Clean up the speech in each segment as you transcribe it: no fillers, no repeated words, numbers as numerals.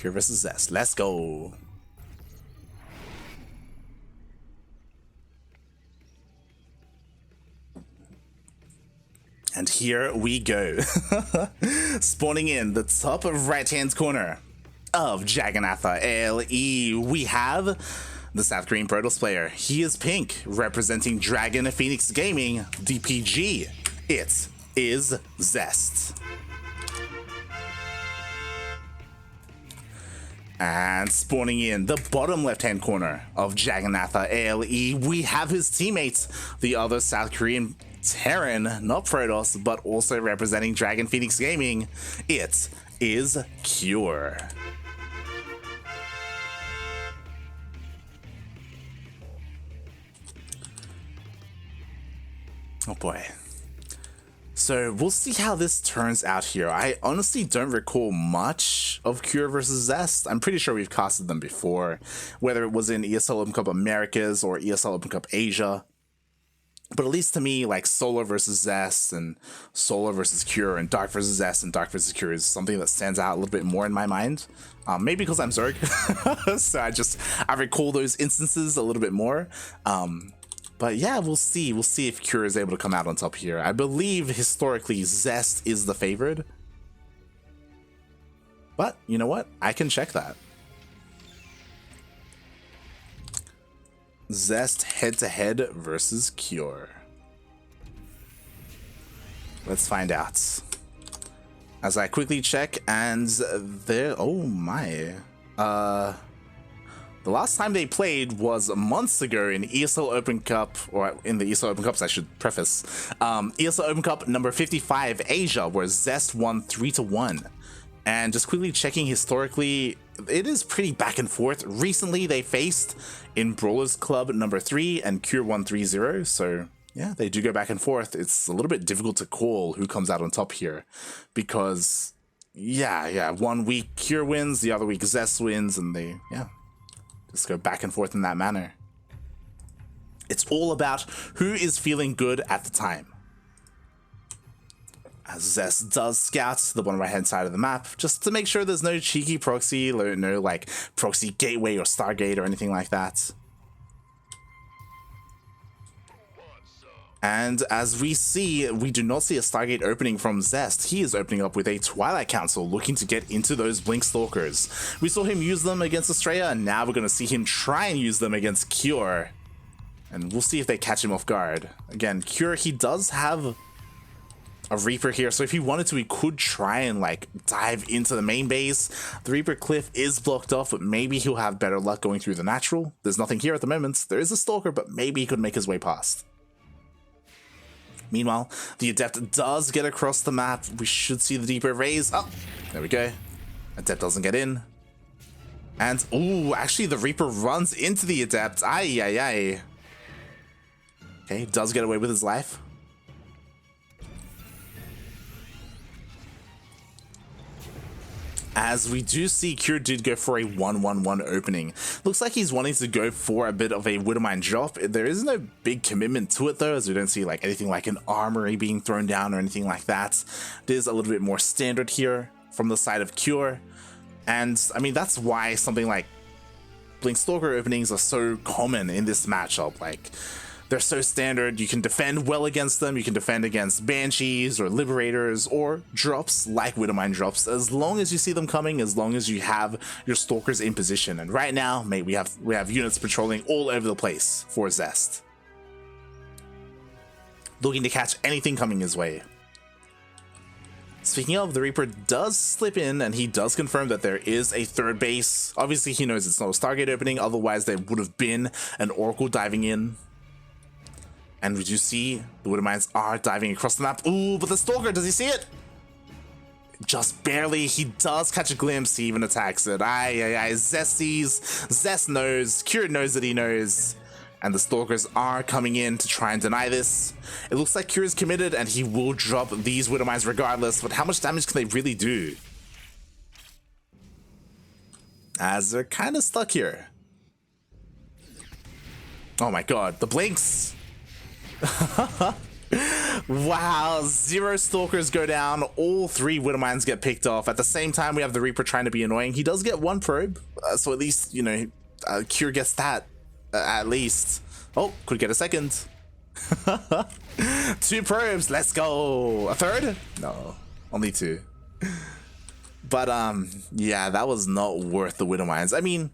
Cure versus Zest. Let's go. And here we go. Spawning in the top right-hand corner of Jagannatha ALE, we have the South Korean Protoss player. He is pink, representing Dragon Phoenix Gaming, DPG. It is Zest. And spawning in the bottom left-hand corner of Jagannatha ALE, we have his teammates, the other South Korean Terran, not Protoss, but also representing Dragon Phoenix Gaming. It is Cure. Oh boy. So we'll see how this turns out here. I honestly don't recall much of Cure versus Zest. I'm pretty sure we've casted them before, whether it was in ESL Open Cup Americas or ESL Open Cup Asia. But at least to me, like Solar versus Zest and Solar versus Cure and Dark versus Zest and Dark versus Cure is something that stands out a little bit more in my mind. Maybe because I'm Zerg, so I recall those instances a little bit more. But yeah, we'll see. We'll see if Cure is able to come out on top here. I believe historically Zest is the favored. But you know what? I can check that. Zest head-to-head versus Cure. Let's find out. As I quickly check, and there... Oh my. The last time they played was months ago in ESL Open Cup, or in the ESL Open Cups, I should preface. ESL Open Cup number 55 Asia, where Zest won 3-1. And just quickly checking historically, it is pretty back and forth. Recently, they faced in Brawlers Club number 3 and Cure won 3-0. So yeah, they do go back and forth. It's a little bit difficult to call who comes out on top here because yeah, 1 week Cure wins, the other week Zest wins, and they just go back and forth in that manner. It's all about who is feeling good at the time. As Zest does scout the bottom right hand side of the map, just to make sure there's no cheeky proxy, no like proxy gateway or Stargate or anything like that. And as we see, we do not see a Stargate opening from Zest. He is opening up with a Twilight Council, looking to get into those Blink Stalkers. We saw him use them against Australia, and now we're going to see him try and use them against Cure. And we'll see if they catch him off guard. Again, Cure, he does have a Reaper here, so if he wanted to, he could try and like dive into the main base. The Reaper cliff is blocked off, but maybe he'll have better luck going through the natural. There's nothing here at the moment. There is a Stalker, but maybe he could make his way past. Meanwhile, the Adept does get across the map. We should see the Deeper raise. Oh, there we go. Adept doesn't get in. And, ooh, actually the Reaper runs into the Adept. Ay. Okay, does get away with his life. As we do see, Cure did go for a 1-1-1 opening. Looks like he's wanting to go for a bit of a Widowmine drop. There is no big commitment to it though, as we don't see like anything like an armory being thrown down or anything like that. It is a little bit more standard here from the side of Cure. And I mean, that's why something like Blink Stalker openings are so common in this matchup. Like, they're so standard, you can defend well against them, you can defend against Banshees or Liberators or drops like Widowmine drops, as long as you see them coming, as long as you have your Stalkers in position. And right now, mate, we have units patrolling all over the place for Zest, looking to catch anything coming his way. Speaking of, the Reaper does slip in, and he does confirm that there is a third base. Obviously, he knows it's not a Stargate opening, otherwise there would have been an Oracle diving in. And we do see the Widowmines are diving across the map. Ooh, but the Stalker, does he see it? Just barely. He does catch a glimpse. He even attacks it. Zest sees. Zest knows. Cure knows that he knows. And the Stalkers are coming in to try and deny this. It looks like Cure is committed, and he will drop these Widowmines regardless. But how much damage can they really do? As they're kind of stuck here. Oh my god, the blinks. Wow, 0 Stalkers go down, all 3 Widowmines get picked off. At the same time, we have the Reaper trying to be annoying. He does get 1 probe, so at least, you know, Cure gets that, at least. Oh, could get a second. 2 probes, let's go. A third? No, only 2. But, yeah, that was not worth the Widowmines. I mean,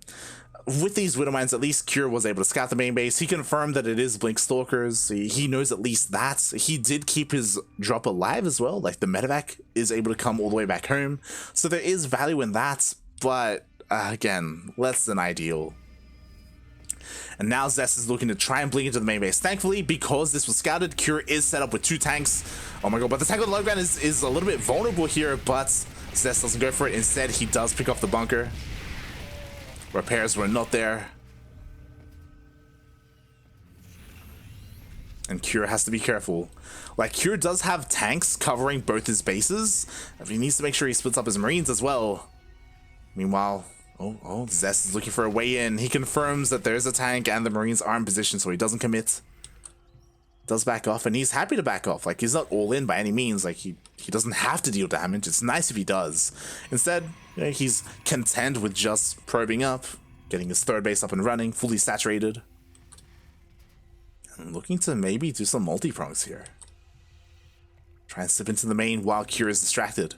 with these Widowmines, at least Cure was able to scout the main base. He confirmed that it is Blink Stalkers. He knows at least that. He did keep his drop alive as well. Like, the medevac is able to come all the way back home. So there is value in that, but, again, less than ideal. And now Zest is looking to try and blink into the main base. Thankfully, because this was scouted, Cure is set up with 2 tanks. Oh my god, but the tank on the low ground is a little bit vulnerable here, but Zest doesn't go for it. Instead, he does pick off the bunker. Repairs were not there. And Cure has to be careful. Like, Cure does have tanks covering both his bases. He needs to make sure he splits up his Marines as well. Meanwhile, oh, Zest is looking for a way in. He confirms that there's a tank and the Marines are in position, so he doesn't commit. Does back off, and he's happy to back off. Like, he's not all in by any means. Like, he doesn't have to deal damage. It's nice if he does. Instead, you know, he's content with just probing up, getting his 3rd base up and running, fully saturated. And looking to maybe do some multi-prongs here. Try and slip into the main while Cure is distracted.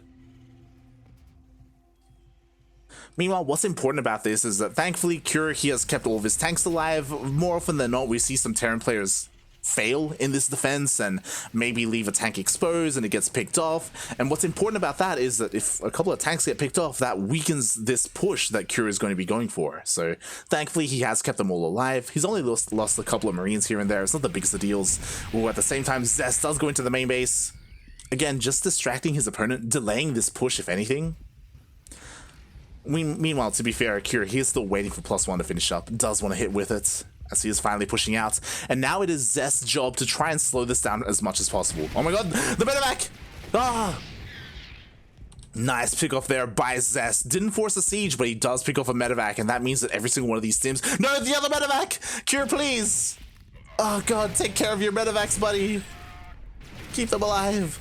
Meanwhile, what's important about this is that thankfully Cure, he has kept all of his tanks alive. More often than not, we see some Terran players fail in this defense and maybe leave a tank exposed and it gets picked off. And what's important about that is that if a couple of tanks get picked off, that weakens this push that Cure is going to be going for. So thankfully he has kept them all alive. He's only lost a couple of Marines here and there. It's not the biggest of deals. Ooh, at the same time, Zest does go into the main base. Again, just distracting his opponent, delaying this push if anything. Meanwhile, to be fair, Cure, he is still waiting for +1 to finish up. Does want to hit with it, as he is finally pushing out. And now it is Zest's job to try and slow this down as much as possible. Oh my god, the medevac! Ah! Nice pick off there by Zest. Didn't force a siege, but he does pick off a medevac, and that means that every single one of these teams... No, the other medevac! Cure, please! Oh god, take care of your medevacs, buddy! Keep them alive!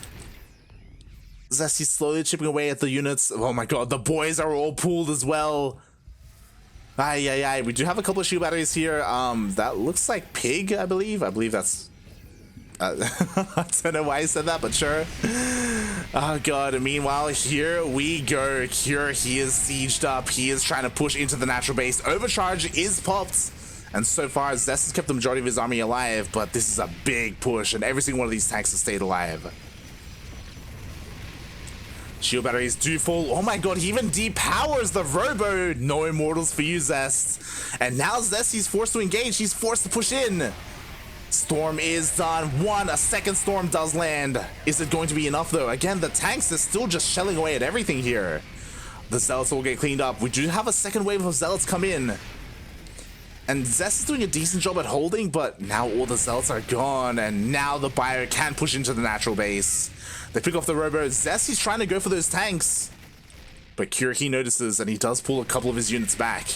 Zest, he's slowly chipping away at the units. Oh my god, the boys are all pooled as well. Aye. We do have a couple of shield batteries here. That looks like pig, I believe. I believe that's... I don't know why I said that, but sure. Oh god, and meanwhile, here we go. Cure, he is sieged up. He is trying to push into the natural base. Overcharge is popped. And so far, Zest has kept the majority of his army alive, but this is a big push, and every single one of these tanks has stayed alive. Shield batteries do fall. Oh my god, he even depowers the Robo. No immortals for you, Zest. And now Zest, he's forced to engage. He's forced to push in. Storm is done. A second storm does land. Is it going to be enough though? Again, the tanks are still just shelling away at everything here. The Zealots will get cleaned up. We do have a second wave of Zealots come in. And Zest is doing a decent job at holding, but now all the Zealots are gone, and now the Bio can push into the natural base. They pick off the Robo. Zest, he's trying to go for those tanks. But Cure, he notices, and he does pull a couple of his units back.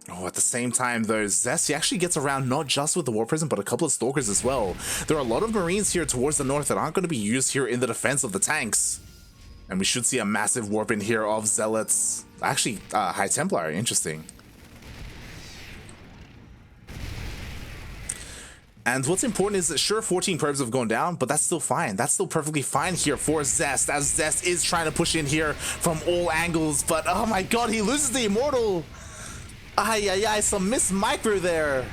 Oh, at the same time, though, Zest, he actually gets around not just with the War Prism, but a couple of Stalkers as well. There are a lot of Marines here towards the north that aren't going to be used here in the defense of the tanks. And we should see a massive warp in here of Zealots. Actually, High Templar, interesting. And what's important is that sure, 14 probes have gone down, but that's still fine. That's still perfectly fine here for Zest, as Zest is trying to push in here from all angles. But oh my god, he loses the Immortal. Ay, some missed micro there.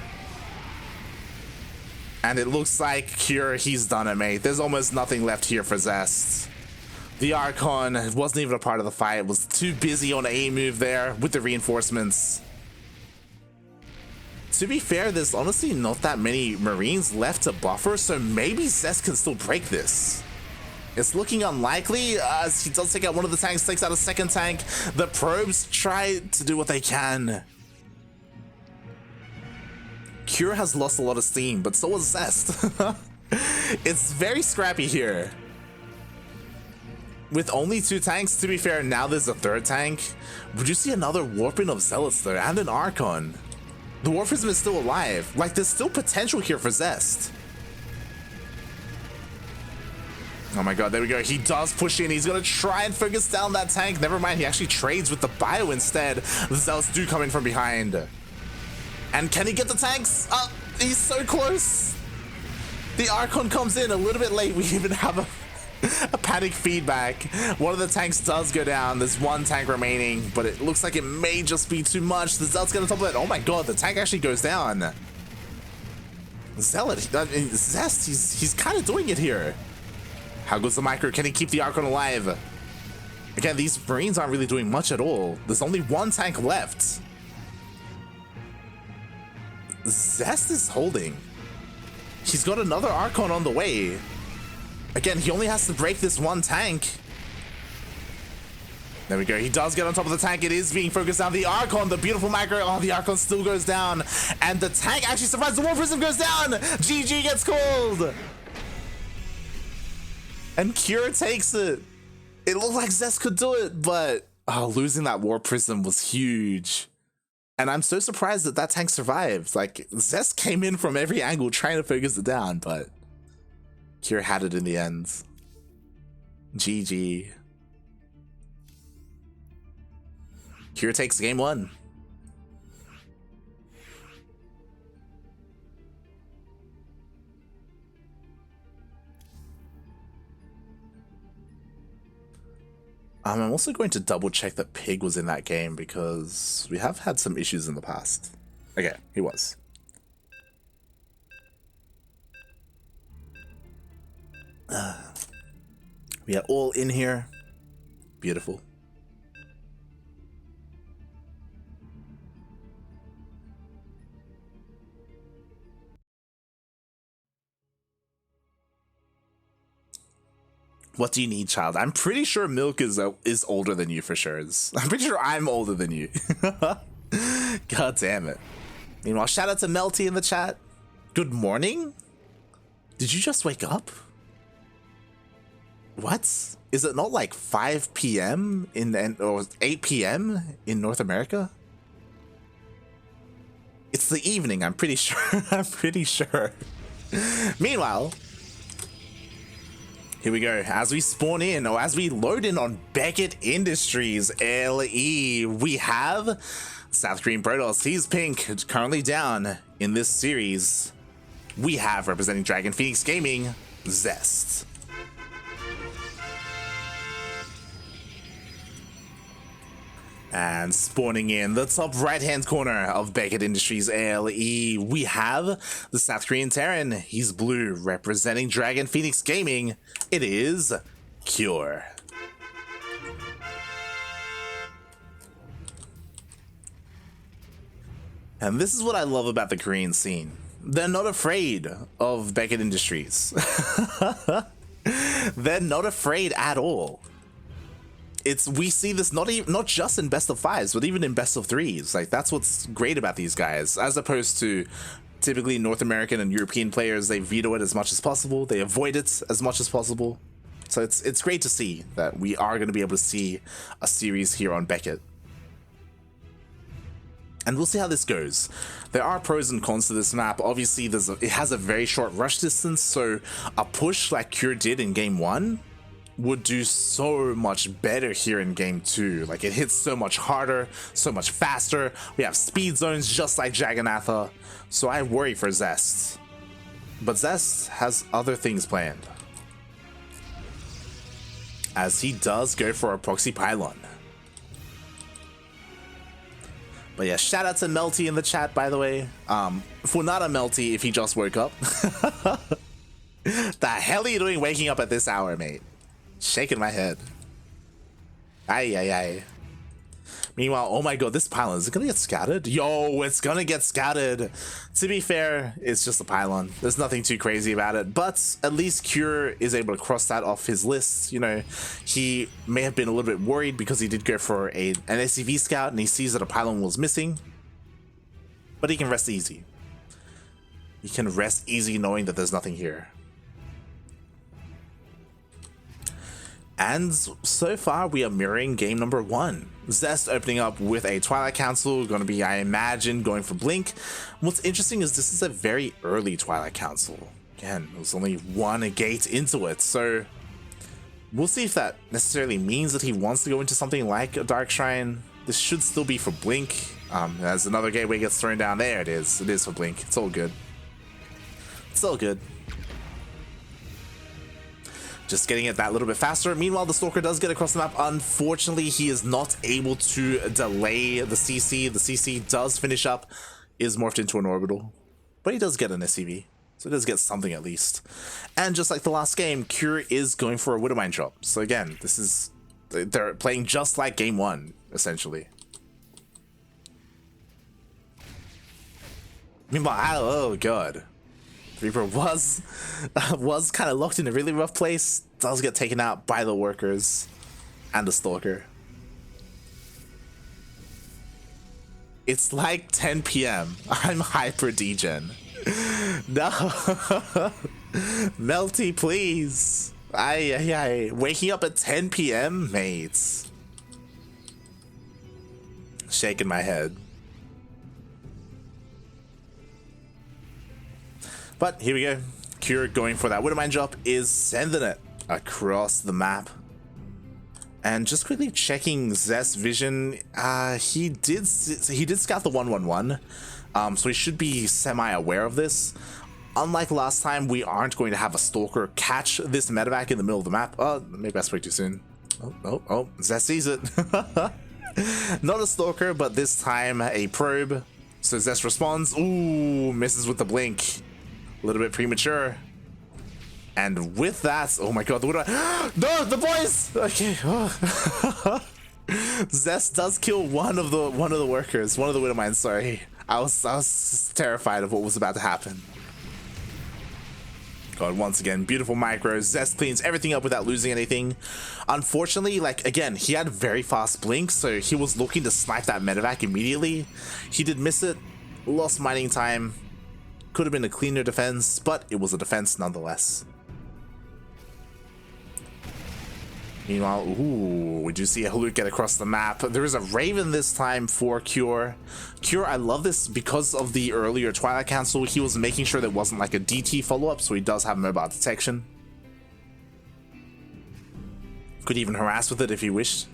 And it looks like Cure, he's done it, mate. There's almost nothing left here for Zest. The Archon wasn't even a part of the fight, was too busy on a move there with the reinforcements. To be fair, there's honestly not that many Marines left to buffer, so maybe Zest can still break this. It's looking unlikely, as he does take out one of the tanks, takes out a second tank. The probes try to do what they can. Cure has lost a lot of steam, but so has Zest. It's very scrappy here. With only 2 tanks, to be fair, now there's a 3rd tank. Would you see another warping of Zealots there, and an Archon? The War Prism is still alive. Like, there's still potential here for Zest. Oh my god, there we go. He does push in. He's gonna try and focus down that tank. Never mind, he actually trades with the bio instead. The Zealots do come in from behind. And can he get the tanks? He's so close. The Archon comes in a little bit late. We even have a panic feedback. One of the tanks does go down. There's one tank remaining, but it looks like it may just be too much. The Zealot's gonna top of it. Oh my god, the tank actually goes down. Zealot, Zest, he's kind of doing it here. How goes the micro? Can he keep the Archon alive? Again, these Marines aren't really doing much at all. There's only one tank left. Zest is holding. He's got another Archon on the way. Again, he only has to break this one tank. There we go. He does get on top of the tank. It is being focused on the Archon. The beautiful micro. Oh, the Archon still goes down. And the tank actually survives. The War Prism goes down. GG gets called. And Cure takes it. It looked like Zest could do it, but losing that War Prism was huge. And I'm so surprised that that tank survived. Like, Zest came in from every angle trying to focus it down, but Cure had it in the end. GG. Cure takes game 1. I'm also going to double check that Pig was in that game because we have had some issues in the past. Okay, he was. We are all in here. Beautiful. What do you need, child? I'm pretty sure Milk is older than you for sure. I'm pretty sure I'm older than you. God damn it. Meanwhile, shout out to Melty in the chat. Good morning? Did you just wake up? What? Is it not like 5 p.m. or 8 p.m. in North America? It's the evening, I'm pretty sure. I'm pretty sure. Meanwhile, here we go. As we spawn in, or as we load in on Beckett Industries LE, we have South Korean Protoss. He's pink, currently down in this series. We have, representing Dragon Phoenix Gaming, Zest. And spawning in the top right-hand corner of Beckett Industries LE, we have the South Korean Terran. He's blue, representing Dragon Phoenix Gaming. It is Cure. And this is what I love about the Korean scene. They're not afraid of Beckett Industries. They're not afraid at all. We see this not just in best of 5s, but even in best of 3s. Like, that's what's great about these guys, as opposed to typically North American and European players. They veto it as much as possible. They avoid it as much as possible. So it's great to see that we are going to be able to see a series here on Beckett. And we'll see how this goes. There are pros and cons to this map. Obviously, it has a very short rush distance, so a push like Cure did in game 1 would do so much better here in game 2. Like, it hits so much harder, so much faster. We have speed zones just like Jagannatha, so I worry for Zest. But Zest has other things planned, as he does go for a proxy pylon. But yeah, shout out to Melty in the chat, by the way. For not a Melty if he just woke up. The hell are you doing waking up at this hour, mate? Shaking my head. Aye, aye, aye. Meanwhile, oh my god, this pylon, is it gonna get scattered? Yo, it's gonna get scattered. To be fair, it's just a pylon. There's nothing too crazy about it, but at least Cure is able to cross that off his list. You know, he may have been a little bit worried because he did go for an SCV scout and he sees that a pylon was missing, but he can rest easy. He can rest easy knowing that there's nothing here. And so far, we are mirroring game number 1. Zest opening up with a Twilight Council, going to be, I imagine, going for Blink. What's interesting is this is a very early Twilight Council. Again, there's only one gate into it, so We'll see if that necessarily means that he wants to go into something like a Dark Shrine. This should still be for Blink. As another gateway gets thrown down, there it is. It is for Blink. It's all good. It's all good. Just getting it that little bit faster. Meanwhile, the Stalker does get across the map. Unfortunately, he is not able to delay the CC. The CC does finish up, is morphed into an orbital, but he does get an SCV. So it does get something at least. And just like the last game, Cure is going for a Widowmine drop. So again, this is... they're playing just like game one, essentially. Meanwhile, oh god. Reaper was kind of locked in a really rough place. Does get taken out by the workers and the Stalker. It's like 10 p.m. I'm hyper degen. No. Melty, please. Aye. Waking up at 10 p.m., mates. Shaking my head. But here we go. Cure going for that Widowmine drop is sending it across the map. And just quickly checking Zest's vision, he did scout the 111, so he should be semi-aware of this. Unlike last time, we aren't going to have a Stalker catch this medevac in the middle of the map. Oh, maybe I spoke too soon. Oh, Zest sees it. Not a Stalker, but this time a probe. So Zest responds. Ooh, misses with the blink. A little bit premature. And with that, oh my god, no, the boys! Okay. Zest does kill one of the workers, one of the Widowmines, sorry. I was terrified of what was about to happen. God, once again, beautiful micros. Zest cleans everything up without losing anything. Unfortunately, like, again, he had very fast blink, so he was looking to snipe that medevac immediately. He did miss it, lost mining time. Could have been a cleaner defense, but it was a defense nonetheless. Meanwhile, ooh, we do see a Haluk get across the map. There is a Raven this time for Cure. Cure, I love this because of the earlier Twilight Council. He was making sure there wasn't like a DT follow-up, so he does have mobile detection. Could even harass with it if he wished.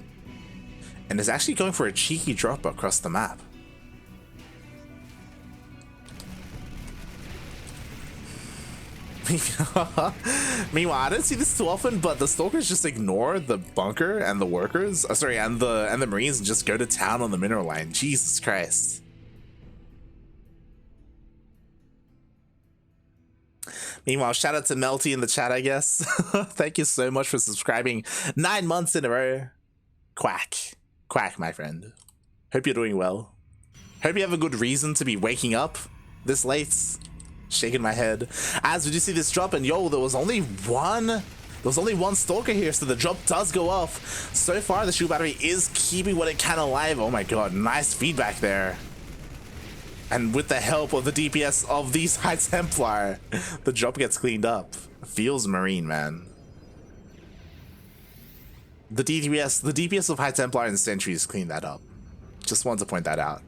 And is actually going for a cheeky drop across the map. Meanwhile, I don't see this too often, but the Stalkers just ignore the bunker and the workers, and the Marines, and just go to town on the mineral line. Jesus Christ. Meanwhile, shout out to Melty in the chat, I guess. Thank you so much for subscribing 9 months in a row. Quack, my friend. Hope you're doing well. Hope you have a good reason to be waking up this late. Shaking my head as we do see this drop, and yo, there was only one Stalker here, so the drop does go off. So far the shield battery is keeping what it can alive. Oh my god, nice feedback there. And with the help of the DPS of these High Templar, the drop gets cleaned up. Feels Marine, man. The DPS of High Templar and Sentries cleaned that up. Just wanted to point that out.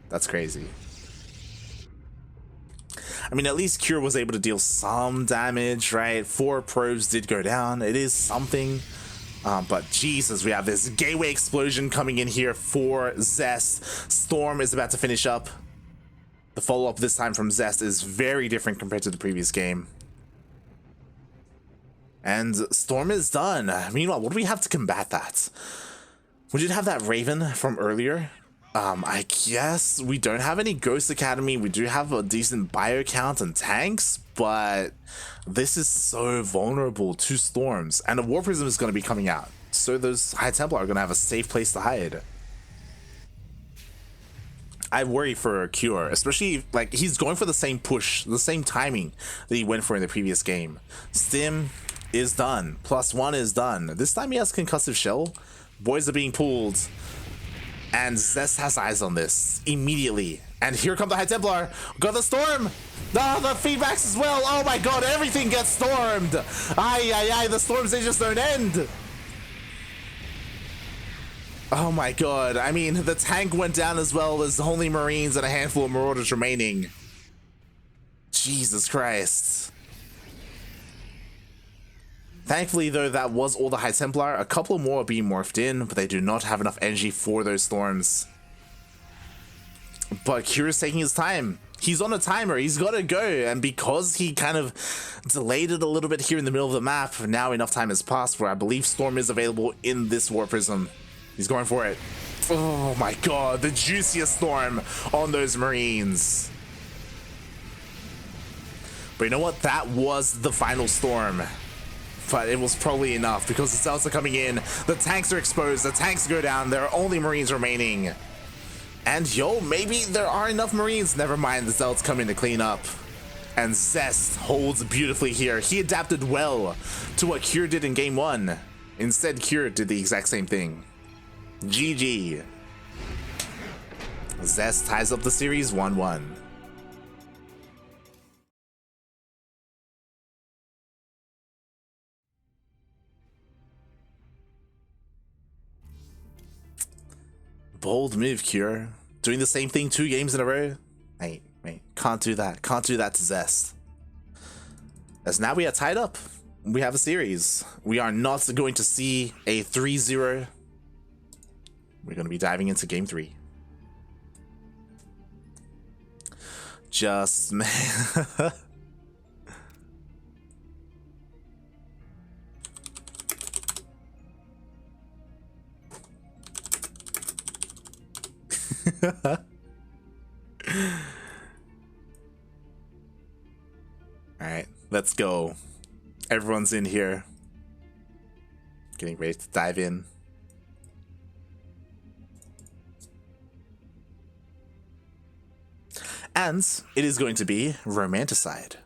That's crazy. I mean, at least Cure was able to deal some damage, right? 4 probes did go down. It is something. But Jesus, we have this gateway explosion coming in here for Zest. Storm is about to finish up. The follow-up this time from Zest is very different compared to the previous game. And Storm is done. Meanwhile, what do we have to combat that? We did have that Raven from earlier. I guess we don't have any Ghost Academy. We do have a decent bio count and tanks, but this is so vulnerable to storms, and a War Prism is going to be coming out, so those High Templar are going to have a safe place to hide. I worry for Cure, especially like he's going for the same push, the same timing that he went for in the previous game. Stim is done. +1 is done. This time he has Concussive Shell. Boys are being pulled. And Zest has eyes on this immediately. And here come the High Templar. Got the storm. No, the feedbacks as well. Oh my god, everything gets stormed. Aye, the storms, they just don't end. Oh my god. I mean, the tank went down as well. There's only Marines and a handful of Marauders remaining. Jesus Christ. Thankfully, though, that was all the High Templar. A couple more are being morphed in, but they do not have enough energy for those storms. But Kira's taking his time. He's on a timer. He's got to go. And because he kind of delayed it a little bit here in the middle of the map, now enough time has passed where I believe Storm is available in this War Prism. He's going for it. Oh my god, the juiciest Storm on those Marines. But you know what? That was the final Storm. But it was probably enough because the cells are coming in. The tanks are exposed. The tanks go down. There are only Marines remaining. And yo, maybe there are enough Marines. Never mind, the Zealots come in to clean up. And Zest holds beautifully here. He adapted well to what Cure did in game 1. Instead, Cure did the exact same thing. GG. Zest ties up the series 1-1. Bold move, Cure. Doing the same thing 2 games in a row? Mate, can't do that. Can't do that to Zest. As now we are tied up. We have a series. We are not going to see a 3-0. We're going to be diving into game 3. Just, man. Alright, let's go. Everyone's in here. Getting ready to dive in. And it is going to be Romanticide.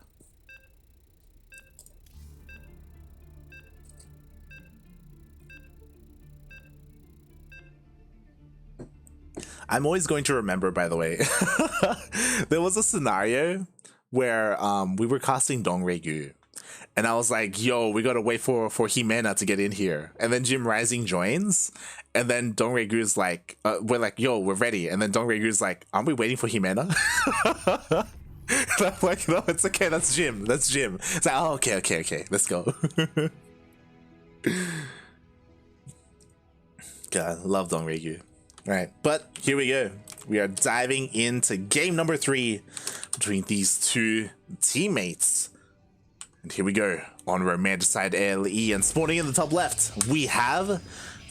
I'm always going to remember, by the way, there was a scenario where we were casting Dongregu, and I was like, yo, we gotta wait for Himena to get in here. And then Jim Rising joins, and then Dongregu's like, we're like, yo, we're ready. And then Dongregu's like, aren't we waiting for Himena? And I'm like, no, it's okay, that's Jim. That's Jim. It's like, oh, okay, let's go. God, love Dongregu. Alright, but here we go. We are diving into game number 3 between these 2 teammates. And here we go on Romanticide ALE, and spawning in the top left, we have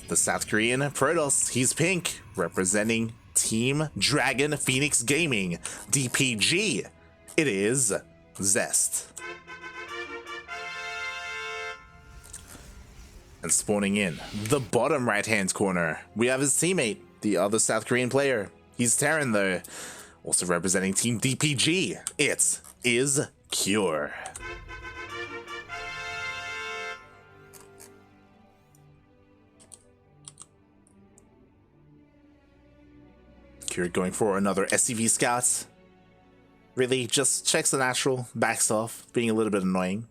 the South Korean Protoss. He's pink, representing Team Dragon Phoenix Gaming, DPG. It is Zest. And spawning in the bottom right-hand corner, we have his teammate, the other South Korean player. He's Terran though, also representing Team DPG. It is Cure. Cure going for another SCV scout. Really just checks the natural, backs off, being a little bit annoying.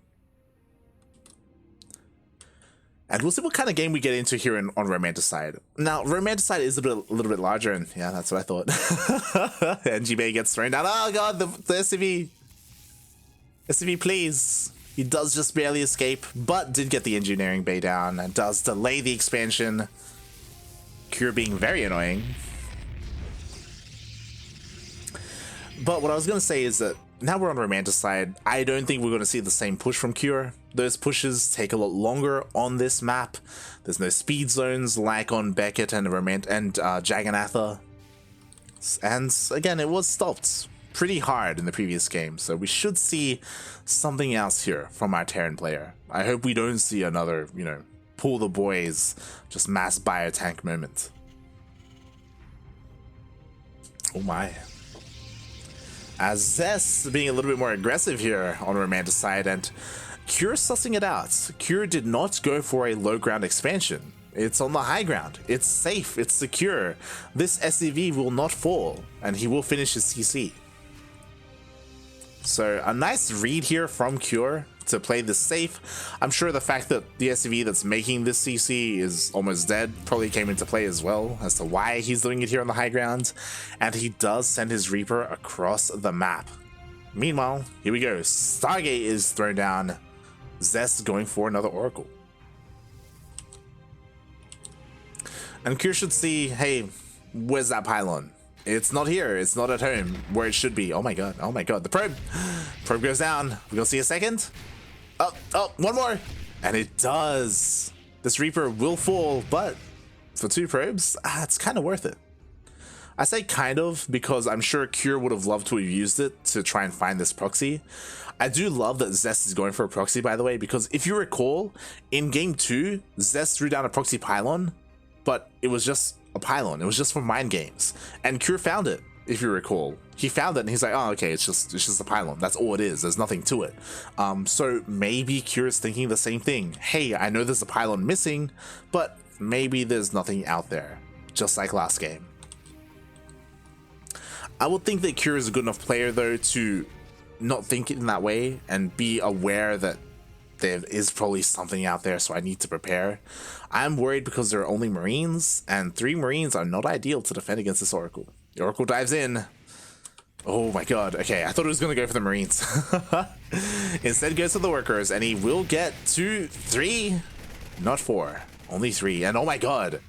And we'll see what kind of game we get into here on Romanticide. Now, Romanticide is a little bit larger, and yeah, that's what I thought. And G-Bay gets thrown down. Oh god, the SCV. SCV, please. He does just barely escape, but did get the engineering bay down and does delay the expansion. Cure being very annoying. But what I was going to say is that now we're on Romanticide, I don't think we're going to see the same push from Cure. Those pushes take a lot longer on this map. There's no speed zones like on Beckett and Jagannatha. And again, it was stopped pretty hard in the previous game, so we should see something else here from our Terran player. I hope we don't see another, you know, pull the boys, just mass biotank moment. Oh my. As Zest being a little bit more aggressive here on Romanticide, and Cure sussing it out. Cure did not go for a low ground expansion. It's on the high ground. It's safe. It's secure. This SCV will not fall, and he will finish his CC. So a nice read here from Cure to play this safe. I'm sure the fact that the SCV that's making this CC is almost dead probably came into play as well as to why he's doing it here on the high ground. And he does send his Reaper across the map. Meanwhile, here we go. Stargate is thrown down. Zest going for another Oracle. And Kür should see, hey, where's that pylon? It's not here. It's not at home where it should be. Oh my god. Oh my god. The probe. Probe goes down. We're gonna see a second. Oh, one more. And it does. This Reaper will fall, but for 2 probes, it's kind of worth it. I say kind of because I'm sure Kür would have loved to have used it to try and find this proxy. I do love that Zest is going for a proxy, by the way, because if you recall, in game 2, Zest threw down a proxy pylon, but it was just a pylon. It was just for mind games. And Kür found it, if you recall. He found it and he's like, oh, okay, it's just a pylon. That's all it is. There's nothing to it. So maybe Kür is thinking the same thing. Hey, I know there's a pylon missing, but maybe there's nothing out there, just like last game. I would think that Kür is a good enough player, though, to not think in that way and be aware that there is probably something out there, so I need to prepare. I'm worried because there are only Marines, and 3 Marines are not ideal to defend against this Oracle. The Oracle dives in. Oh my god. Okay, I thought it was going to go for the Marines. Instead goes for the workers, and he will get 2, 3, not 4, only 3. And oh my god,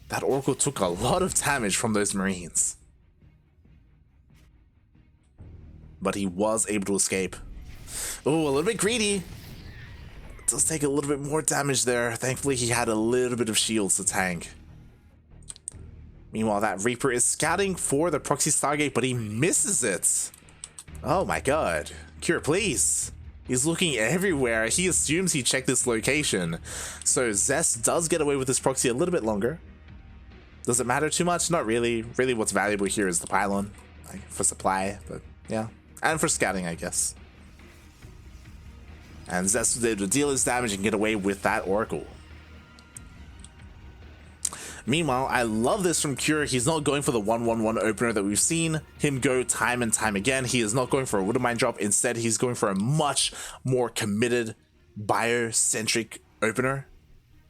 that Oracle took a lot of damage from those Marines. But he was able to escape. Oh, a little bit greedy. Does take a little bit more damage there. Thankfully, he had a little bit of shields to tank. Meanwhile, that Reaper is scouting for the proxy Stargate, but he misses it. Oh my god. Kür, please. He's looking everywhere. He assumes he checked this location. So Zest does get away with this proxy a little bit longer. Does it matter too much? Not really. Really what's valuable here is the pylon. Like, for supply, but yeah. And for scouting, I guess. And Zest was able to deal his damage and get away with that Oracle. Meanwhile, I love this from Kür. He's not going for the 1-1-1 opener that we've seen him go time and time again. He is not going for a Widowmine drop. Instead, he's going for a much more committed, bio-centric opener.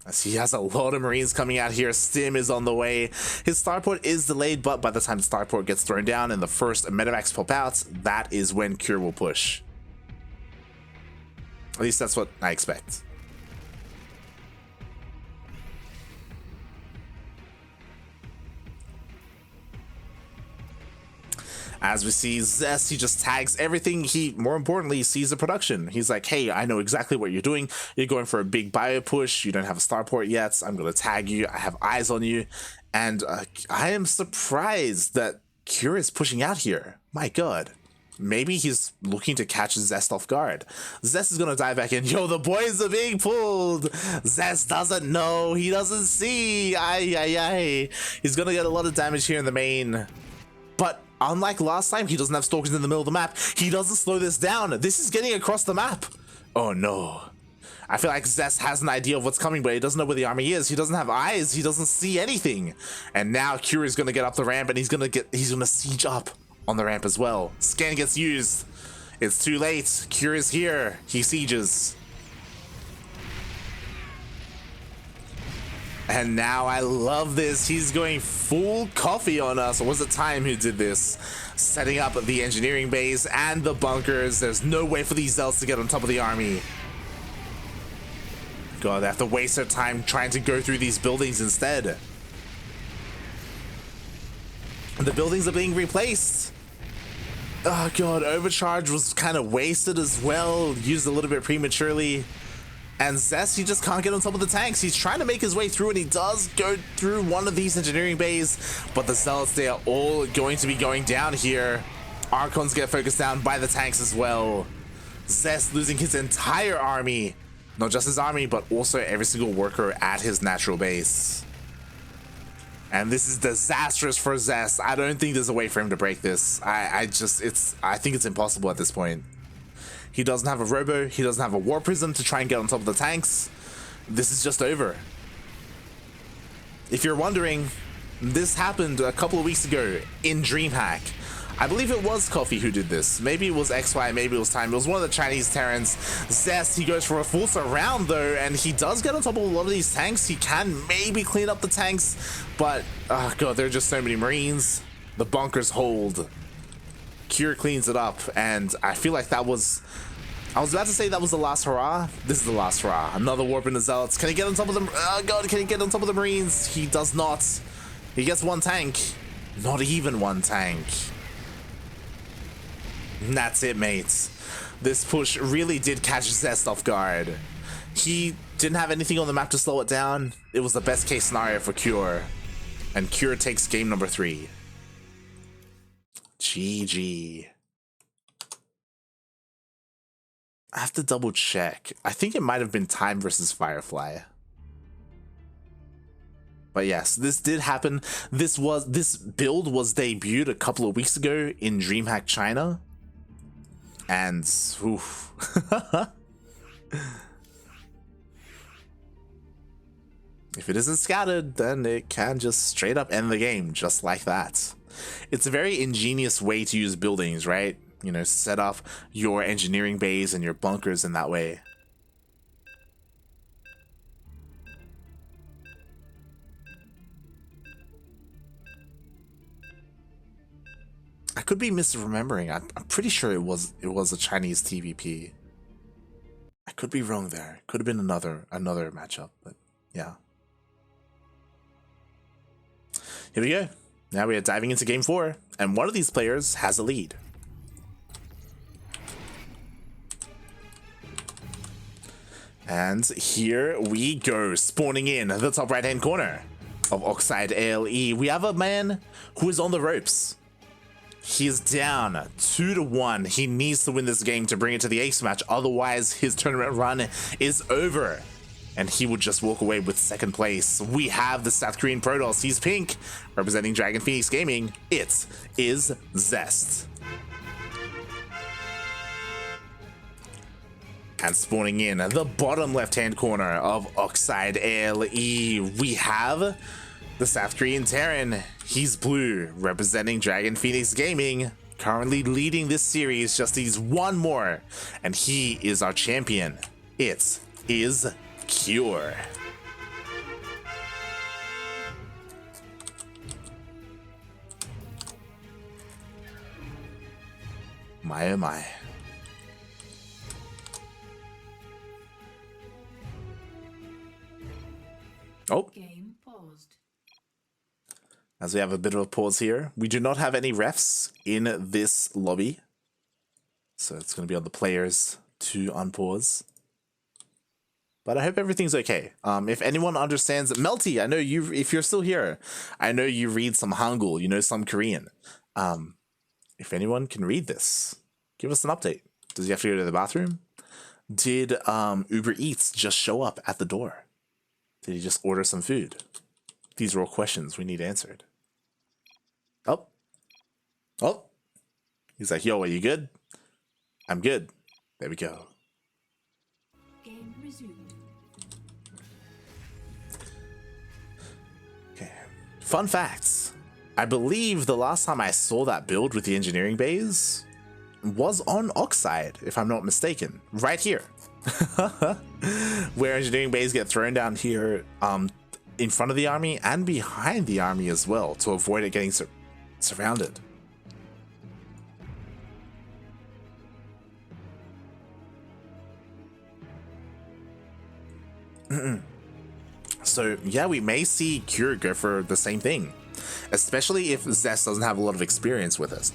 As he has a lot of Marines coming out here. Stim is on the way. His starport is delayed, but by the time the starport gets thrown down and the first medevacs pop out, that is when Kür will push. At least that's what I expect. As we see Zest, he just tags everything. He, more importantly, sees the production. He's like, hey, I know exactly what you're doing. You're going for a big bio push. You don't have a starport yet. I'm going to tag you. I have eyes on you. And I am surprised that Kür is pushing out here. My god. Maybe he's looking to catch Zest off guard. Zest is going to dive back in. Yo, the boys are being pulled. Zest doesn't know. He doesn't see. Ay. He's going to get a lot of damage here in the main. But unlike last time, he doesn't have stalkers in the middle of the map. He doesn't slow this down. This is getting across the map. Oh no. I feel like Zest has an idea of what's coming, but he doesn't know where the army is. He doesn't have eyes. He doesn't see anything. And now Kür is going to get up the ramp, and he's going to siege up on the ramp as well. Scan gets used. It's too late. Kür is here. He sieges. And now I love this. He's going full coffee on us. Or was it Time who did this? Setting up the engineering base and the bunkers. There's no way for these Zealots to get on top of the army. God, they have to waste their time trying to go through these buildings instead. The buildings are being replaced. Oh god, Overcharge was kind of wasted as well. Used a little bit prematurely. And Zest, he just can't get on top of the tanks. He's trying to make his way through, and he does go through one of these engineering bays. But the Zealots, they are all going to be going down here. Archons get focused down by the tanks as well. Zest losing his entire army. Not just his army, but also every single worker at his natural base. And this is disastrous for Zest. I don't think there's a way for him to break this. I think it's impossible at this point. He doesn't have a robo. He doesn't have a war prism to try and get on top of the tanks. This is just over. If you're wondering, this happened a couple of weeks ago in DreamHack. I believe it was Coffee who did this. Maybe it was XY, maybe it was Time. It was one of the Chinese Terrans. Zest, he goes for a full surround though, and he does get on top of a lot of these tanks. He can maybe clean up the tanks, but oh god, there are just so many Marines. The bunkers hold. Kür cleans it up, and I feel like that was I was about to say that was the last hurrah. This is the last hurrah. Another warp in the Zealots. Can he get on top of them? Oh god, can he get on top of the Marines? He does not. He gets one tank. Not even one tank. And that's it, mates. This push really did catch Zest off guard. He didn't have anything on the map to slow it down. It was the best case scenario for Cure. And Cure takes game number 3. GG. I have to double check. I think it might have been Time versus Firefly. But yes, this did happen. This build was debuted a couple of weeks ago in DreamHack China. And oof. If it isn't scattered, then it can just straight up end the game just like that. It's a very ingenious way to use buildings, right? You know, set up your engineering bays and your bunkers in that way. I could be misremembering. I'm pretty sure it was a Chinese TvP. I could be wrong there. Could have been another matchup, but yeah. Here we go. Now we are diving into game 4, and one of these players has a lead. And here we go, spawning in the top right hand corner of Oxide ALE. We have a man who is on the ropes. He's down 2-1. He needs to win this game to bring it to the ace match. Otherwise, his tournament run is over. And he would just walk away with 2nd place. We have the South Korean Protoss. He's pink, representing Dragon Phoenix Gaming. It is Zest. And spawning in the bottom left-hand corner of Oxide ALE, we have the South Korean Terran. He's blue, representing Dragon Phoenix Gaming, currently leading this series. Just needs one more, and he is our champion. It is Cure. My oh my. Oh. Game paused. As we have a bit of a pause here, we do not have any refs in this lobby, so it's going to be on the players to unpause. But I hope everything's okay. If anyone understands, Melty, I know you. If you're still here, I know you read some Hangul. You know some Korean. If anyone can read this, give us an update. Does he have to go to the bathroom? Did Uber Eats just show up at the door? Did he just order some food? These are all questions we need answered. Oh. Oh. He's like, yo, are you good? I'm good. There we go. Game resumed. Okay. Fun facts. I believe the last time I saw that build with the engineering bays was on Oxide, if I'm not mistaken. Right here. Where engineering bays get thrown down here in front of the army and behind the army as well, to avoid it getting surrounded. So yeah, we may see Cure go for the same thing, especially if Zest doesn't have a lot of experience with us.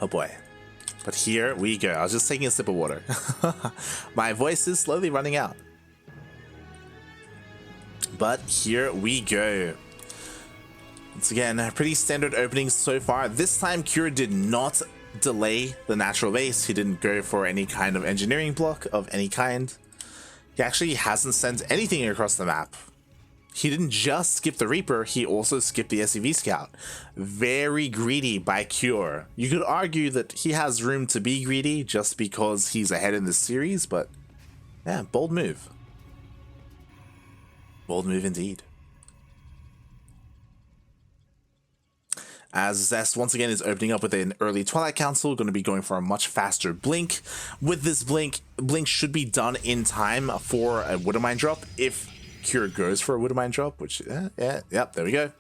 Oh boy. But here we go. I was just taking a sip of water. My voice is slowly running out. But here we go. Once again, pretty standard openings so far. This time Cure did not delay the natural base. He didn't go for any kind of engineering block of any kind. He actually hasn't sent anything across the map. He didn't just skip the Reaper, he also skipped the SCV Scout. Very greedy by Cure. You could argue that he has room to be greedy just because he's ahead in this series, but yeah, bold move. Bold move indeed. As Zest once again is opening up with an early Twilight Council, going to be going for a much faster blink. With this blink should be done in time for a Widowmine drop if Cure goes for a Widowmine drop, which, yep, there we go.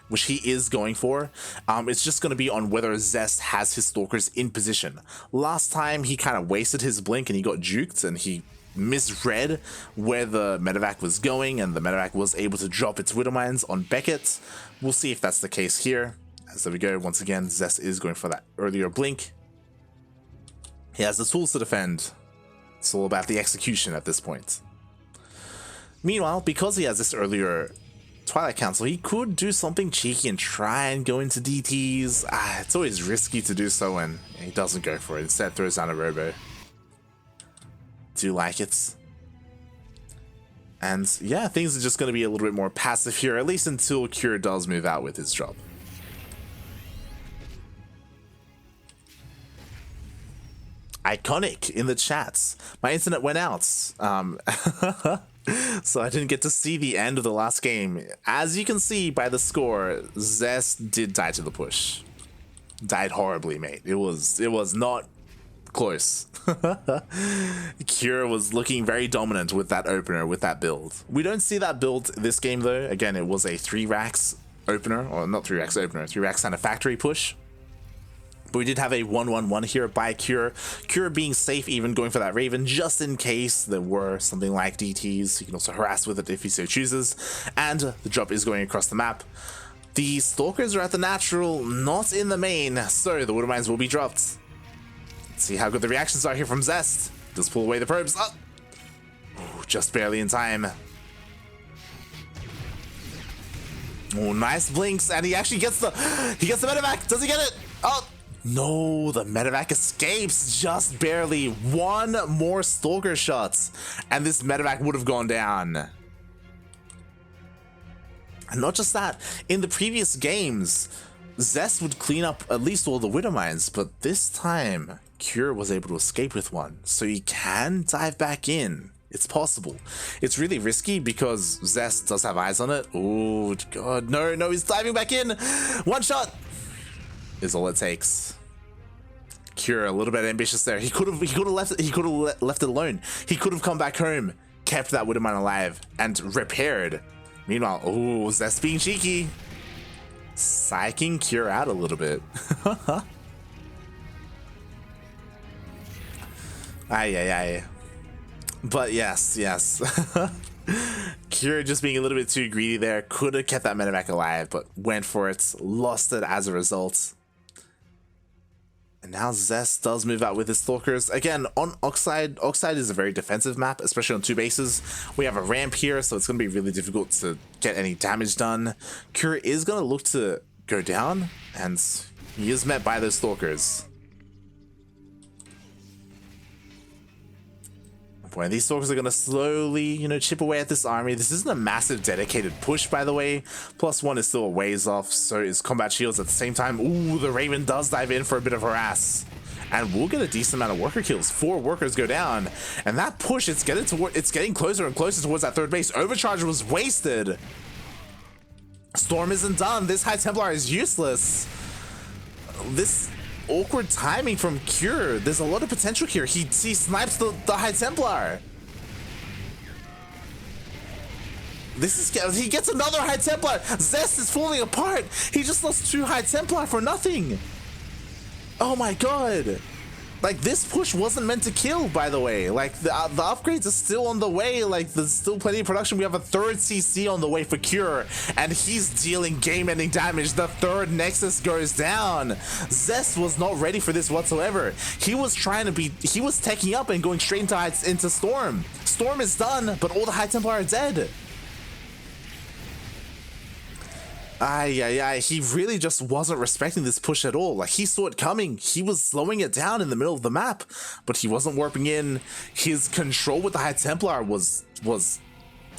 which he is going for. It's just going to be on whether Zest has his Stalkers in position. Last time he kind of wasted his blink and he got juked and he misread where the medevac was going, and the medevac was able to drop its Widow Mines on Beckett. We'll see if that's the case here. As there we go, once again, Zest is going for that earlier blink. He has the tools to defend. It's all about the execution at this point. Meanwhile, because he has this earlier Twilight Council, he could do something cheeky and try and go into DTs. It's always risky to do so when he doesn't go for it. Instead, throws down a Robo. Do like it. And yeah, things are just going to be a little bit more passive here, at least until Cure does move out with his job. Iconic in the chats. My internet went out. So I didn't get to see the end of the last game. As you can see by the score, Zest did die to the push. Died horribly, mate. It was not close. Cure was looking very dominant with that opener, with that build. We don't see that build this game though. Again, it was a 3 racks opener, or not 3 racks opener, 3 racks and a factory push. But we did have a 1-1-1 here by Cure. Cure being safe, even going for that Raven, just in case there were something like DTs. He can also harass with it if he so chooses. And the drop is going across the map. The Stalkers are at the natural, not in the main, so the Widow Mines will be dropped. Let's see how good the reactions are here from Zest. Just pull away the probes. Oh! Ooh, just barely in time. Oh, nice blinks, and he actually gets the medevac. Does he get it? Oh! No, the medevac escapes just barely. 1 more Stalker shots, and this medevac would have gone down. And not just that, in the previous games, Zest would clean up at least all the Widow Mines, but this time, Cure was able to escape with one, so he can dive back in. It's possible. It's really risky because Zest does have eyes on it. Oh god, no, he's diving back in. 1 shot is all it takes. Cure a little bit ambitious there. He could have left it alone. He could have come back home, kept that Widow Mine alive, and repaired. Meanwhile, oh, Zest being cheeky, psyching Cure out a little bit. Ay. But yes. Cure just being a little bit too greedy there. Could have kept that medevac alive, but went for it. Lost it as a result. And now Zest does move out with his Stalkers. Again, on Oxide is a very defensive map, especially on 2 bases. We have a ramp here, so it's going to be really difficult to get any damage done. Cure is going to look to go down, and he is met by those Stalkers. Boy, these Stalkers are going to slowly, chip away at this army. This isn't a massive dedicated push, by the way. +1 is still a ways off, so is combat shields at the same time. Ooh, the Raven does dive in for a bit of harass. And we'll get a decent amount of worker kills. 4 workers go down. And that push, it's getting closer and closer towards that 3rd base. Overcharge was wasted. Storm isn't done. This High Templar is useless. This awkward timing from Cure. There's a lot of potential here. He snipes the High Templar. He gets another High Templar. Zest is falling apart. He just lost 2 High Templar for nothing. Oh my god. Like, this push wasn't meant to kill, by the way. Like, the upgrades are still on the way. Like, there's still plenty of production. We have a 3rd CC on the way for Cure, and he's dealing game-ending damage. The 3rd Nexus goes down. Zest was not ready for this whatsoever. He was teching up and going straight into Storm. Storm is done, but all the High Templar are dead. He really just wasn't respecting this push at all. Like, he saw it coming. He was slowing it down in the middle of the map, but he wasn't warping in. His control with the High Templar was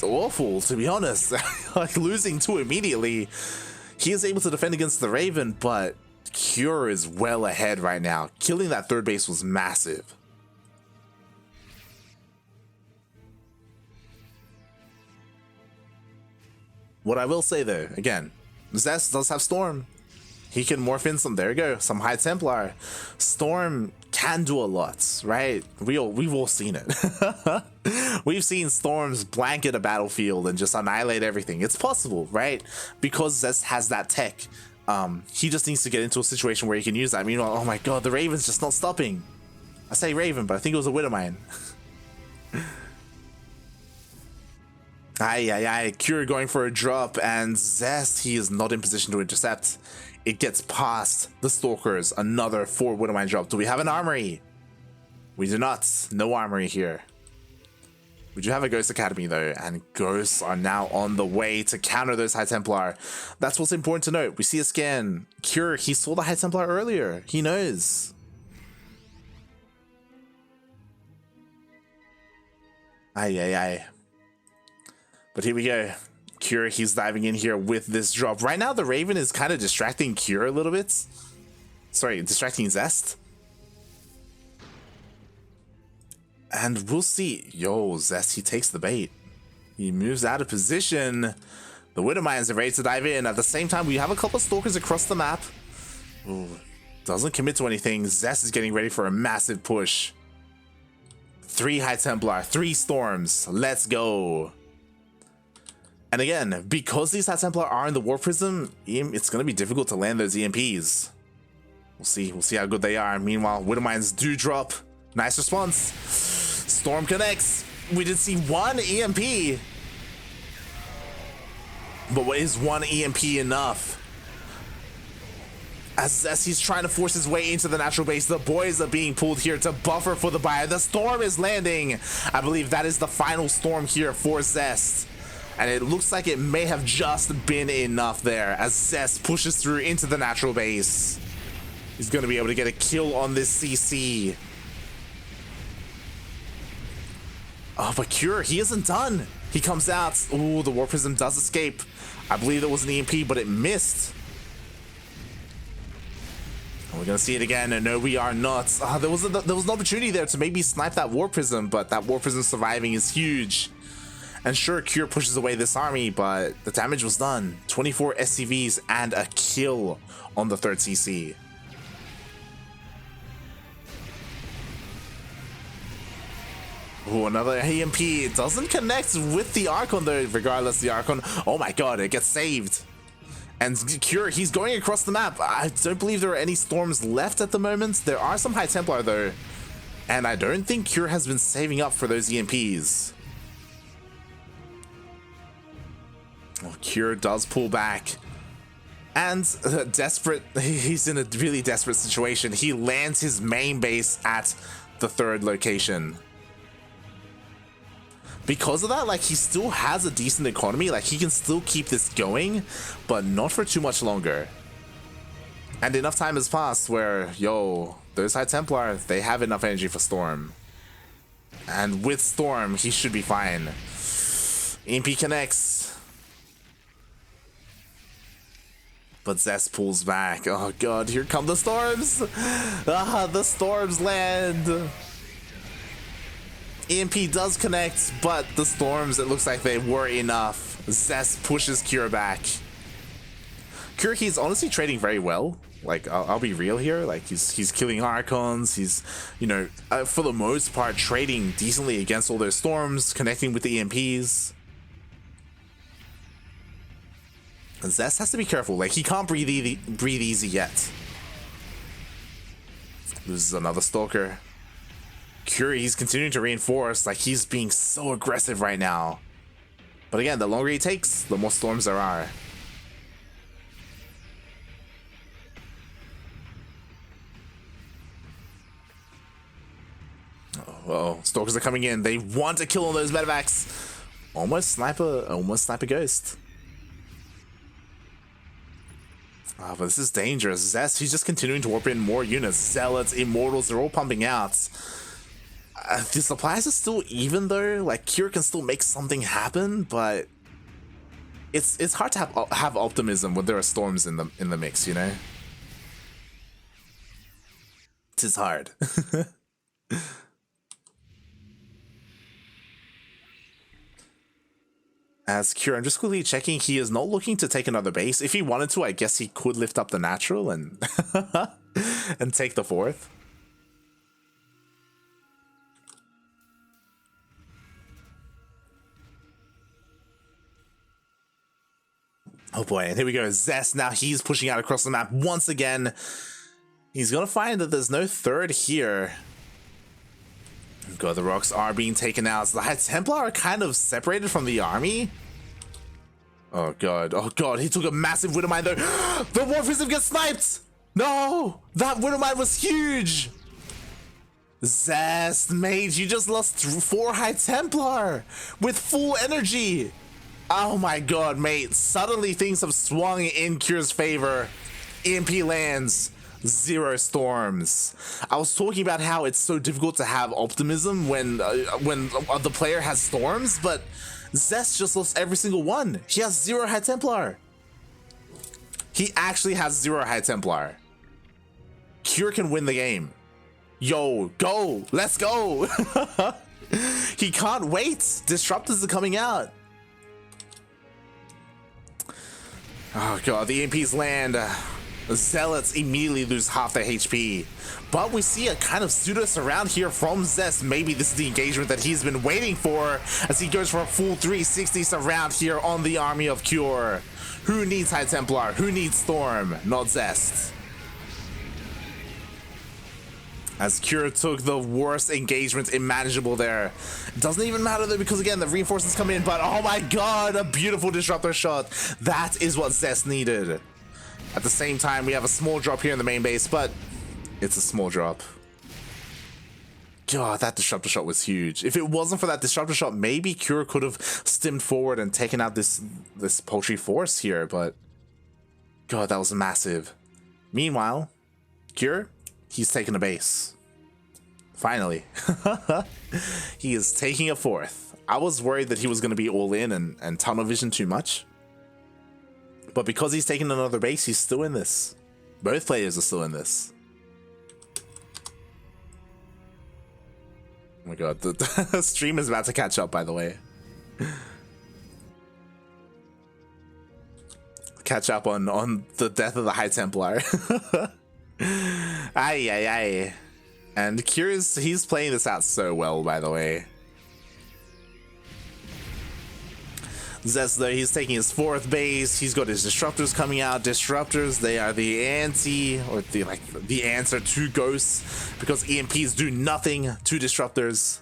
awful, to be honest. Like, losing 2 immediately. He is able to defend against the Raven, but Cure is well ahead right now. Killing that 3rd base was massive. What I will say though, again, Zest does have Storm. He can morph in some, there you go, some High Templar. Storm can do a lot, right? We've all seen it. We've seen Storms blanket a battlefield and just annihilate everything. It's possible, right? Because Zest has that tech. He just needs to get into a situation where he can use that. Meanwhile, oh my god, the Raven's just not stopping. I say Raven, but I think it was a Widowmine. Cure going for a drop, and Zest, he is not in position to intercept. It gets past the Stalkers. Another 4 Widowmine drop. Do we have an armory? We do not. No armory here. We do have a Ghost Academy though, and Ghosts are now on the way to counter those High Templar. That's what's important to note. We see a scan. Cure, he saw the High Templar earlier. He knows. But here we go. Cure, he's diving in here with this drop. Right now, the Raven is kind of distracting Cure a little bit. Sorry, distracting Zest. And we'll see. Yo, Zest, he takes the bait. He moves out of position. The Widowmines are ready to dive in. At the same time, we have a couple of Stalkers across the map. Ooh, doesn't commit to anything. Zest is getting ready for a massive push. 3 High Templar, 3 Storms. Let's go. And again, because these High Templar are in the War Prism, it's going to be difficult to land those EMPs. We'll see how good they are. Meanwhile, Widowmines do drop. Nice response. Storm connects. We did see 1 EMP. But is 1 EMP enough? As he's trying to force his way into the natural base, the boys are being pulled here to buffer for the buy. The Storm is landing. I believe that is the final Storm here for Zest. And it looks like it may have just been enough there as Zest pushes through into the natural base. He's going to be able to get a kill on this CC. Oh, but Cure, he isn't done. He comes out. Ooh, the War Prism does escape. I believe it was an EMP, but it missed. And we're going to see it again. And no, we are not. There was an opportunity there to maybe snipe that War Prism, but that War Prism surviving is huge. And sure, Cure pushes away this army, but the damage was done. 24 SCVs and a kill on the 3rd CC. Ooh, another EMP. It doesn't connect with the Archon though, regardless the Archon. Oh my god, it gets saved. And Cure, he's going across the map. I don't believe there are any Storms left at the moment. There are some High Templar though. And I don't think Cure has been saving up for those EMPs. Oh, Cure does pull back. And desperate, he's in a really desperate situation. He lands his main base at the 3rd location. Because of that, like, he still has a decent economy. Like, he can still keep this going, but not for too much longer. And enough time has passed where, yo, those High Templar, they have enough energy for Storm. And with Storm, he should be fine. EMP connects. But Zest pulls back. Oh god, here come the Storms! The Storms land! EMP does connect, but the Storms, it looks like they were enough. Zest pushes Cure back. Cure, he's honestly trading very well. Like, I'll be real here. Like, he's killing Archons. He's, you know, for the most part, trading decently against all those Storms, connecting with the EMPs. And Zest has to be careful. Like, he can't breathe easy yet. Loses another Stalker. Cure, he's continuing to reinforce. Like, he's being so aggressive right now. But again, the longer he takes, the more Storms there are. Uh-oh, Stalkers are coming in. They want to kill on those medevacs. Almost snipe a Ghost. But this is dangerous. Zest, he's just continuing to warp in more units. Zealots, Immortals, they're all pumping out. The supplies are still even though. Like, Cure can still make something happen, but it's hard to have optimism when there are Storms in the mix, you know? It is hard. As Cure, I'm just quickly checking, he is not looking to take another base. If he wanted to, I guess he could lift up the natural and and take the 4th. Oh boy, and here we go. Zest, now he's pushing out across the map once again. He's gonna find that there's no third here. God, the rocks are being taken out. So the High Templar are kind of separated from the army. Oh god, he took a massive Widowmine though. The Warfism gets sniped! No! That Widowmine was huge! Zest, mate, you just lost 4 High Templar with full energy. Oh my god, mate. Suddenly things have swung in Cure's favor. EMP lands. 0 storms. I was talking about how it's so difficult to have optimism when the player has storms, but Zest just lost every single one. He has 0 High Templar. He actually has 0 High Templar. Cure can win the game. Yo, go! Let's go! He can't wait! Disruptors are coming out. Oh god, the EMPs land. The Zealots immediately lose half their HP. But we see a kind of pseudo surround here from Zest. Maybe this is the engagement that he's been waiting for as he goes for a full 360 surround here on the army of Cure. Who needs High Templar? Who needs Storm? Not Zest. As Cure took the worst engagement imaginable there. It doesn't even matter though, because again, the reinforcements come in, but oh my god, a beautiful disruptor shot. That is what Zest needed. At the same time, we have a small drop here in the main base, but it's a small drop. God, that disruptor shot was huge. If it wasn't for that disruptor shot, maybe Cure could have stemmed forward and taken out this paltry force here, but god, that was massive. Meanwhile, Cure, he's taking a base. Finally. He is taking a 4th. I was worried that he was going to be all in and tunnel vision too much. But because he's taken another base, he's still in this. Both players are still in this. Oh my god, the stream is about to catch up, by the way. Catch up on the death of the High Templar. Aye. And Curious, he's playing this out so well, by the way. Zest though, he's taking his 4th base. He's got his disruptors coming out. Disruptors, they are the the answer to ghosts, because EMPs do nothing to disruptors.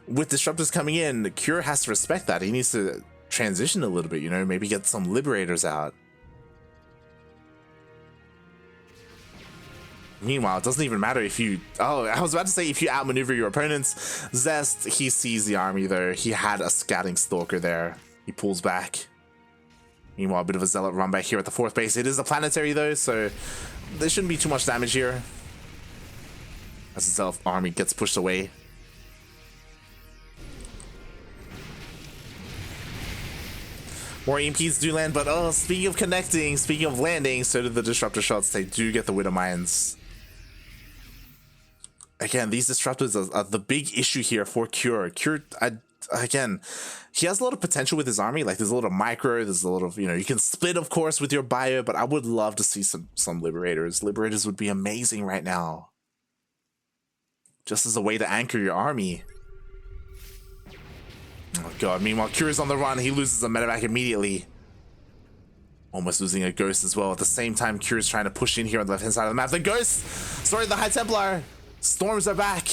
With disruptors coming in, Cure has to respect that. He needs to transition a little bit, you know, maybe get some liberators out. Meanwhile, it doesn't even matter if you... Oh, I was about to say if you outmaneuver your opponents. Zest, he sees the army though. He had a scouting stalker there. He pulls back. Meanwhile, a bit of a Zealot run back here at the 4th base. It is a planetary though, so there shouldn't be too much damage here. As the Zealot army gets pushed away. More EMPs do land, but oh, speaking of connecting, speaking of landing, so do the disruptor shots. They do get the Widow Mines. Again, these disruptors are the big issue here for Cure. Cure, again, he has a lot of potential with his army. Like, there's a lot of micro, there's a lot of, you know, you can split, of course, with your bio, but I would love to see some Liberators. Liberators would be amazing right now. Just as a way to anchor your army. Oh god, meanwhile, Cure is on the run. He loses a medevac immediately. Almost losing a Ghost as well. At the same time, Cure is trying to push in here on the left-hand side of the map. The Ghost! Sorry, the High Templar! Storms are back!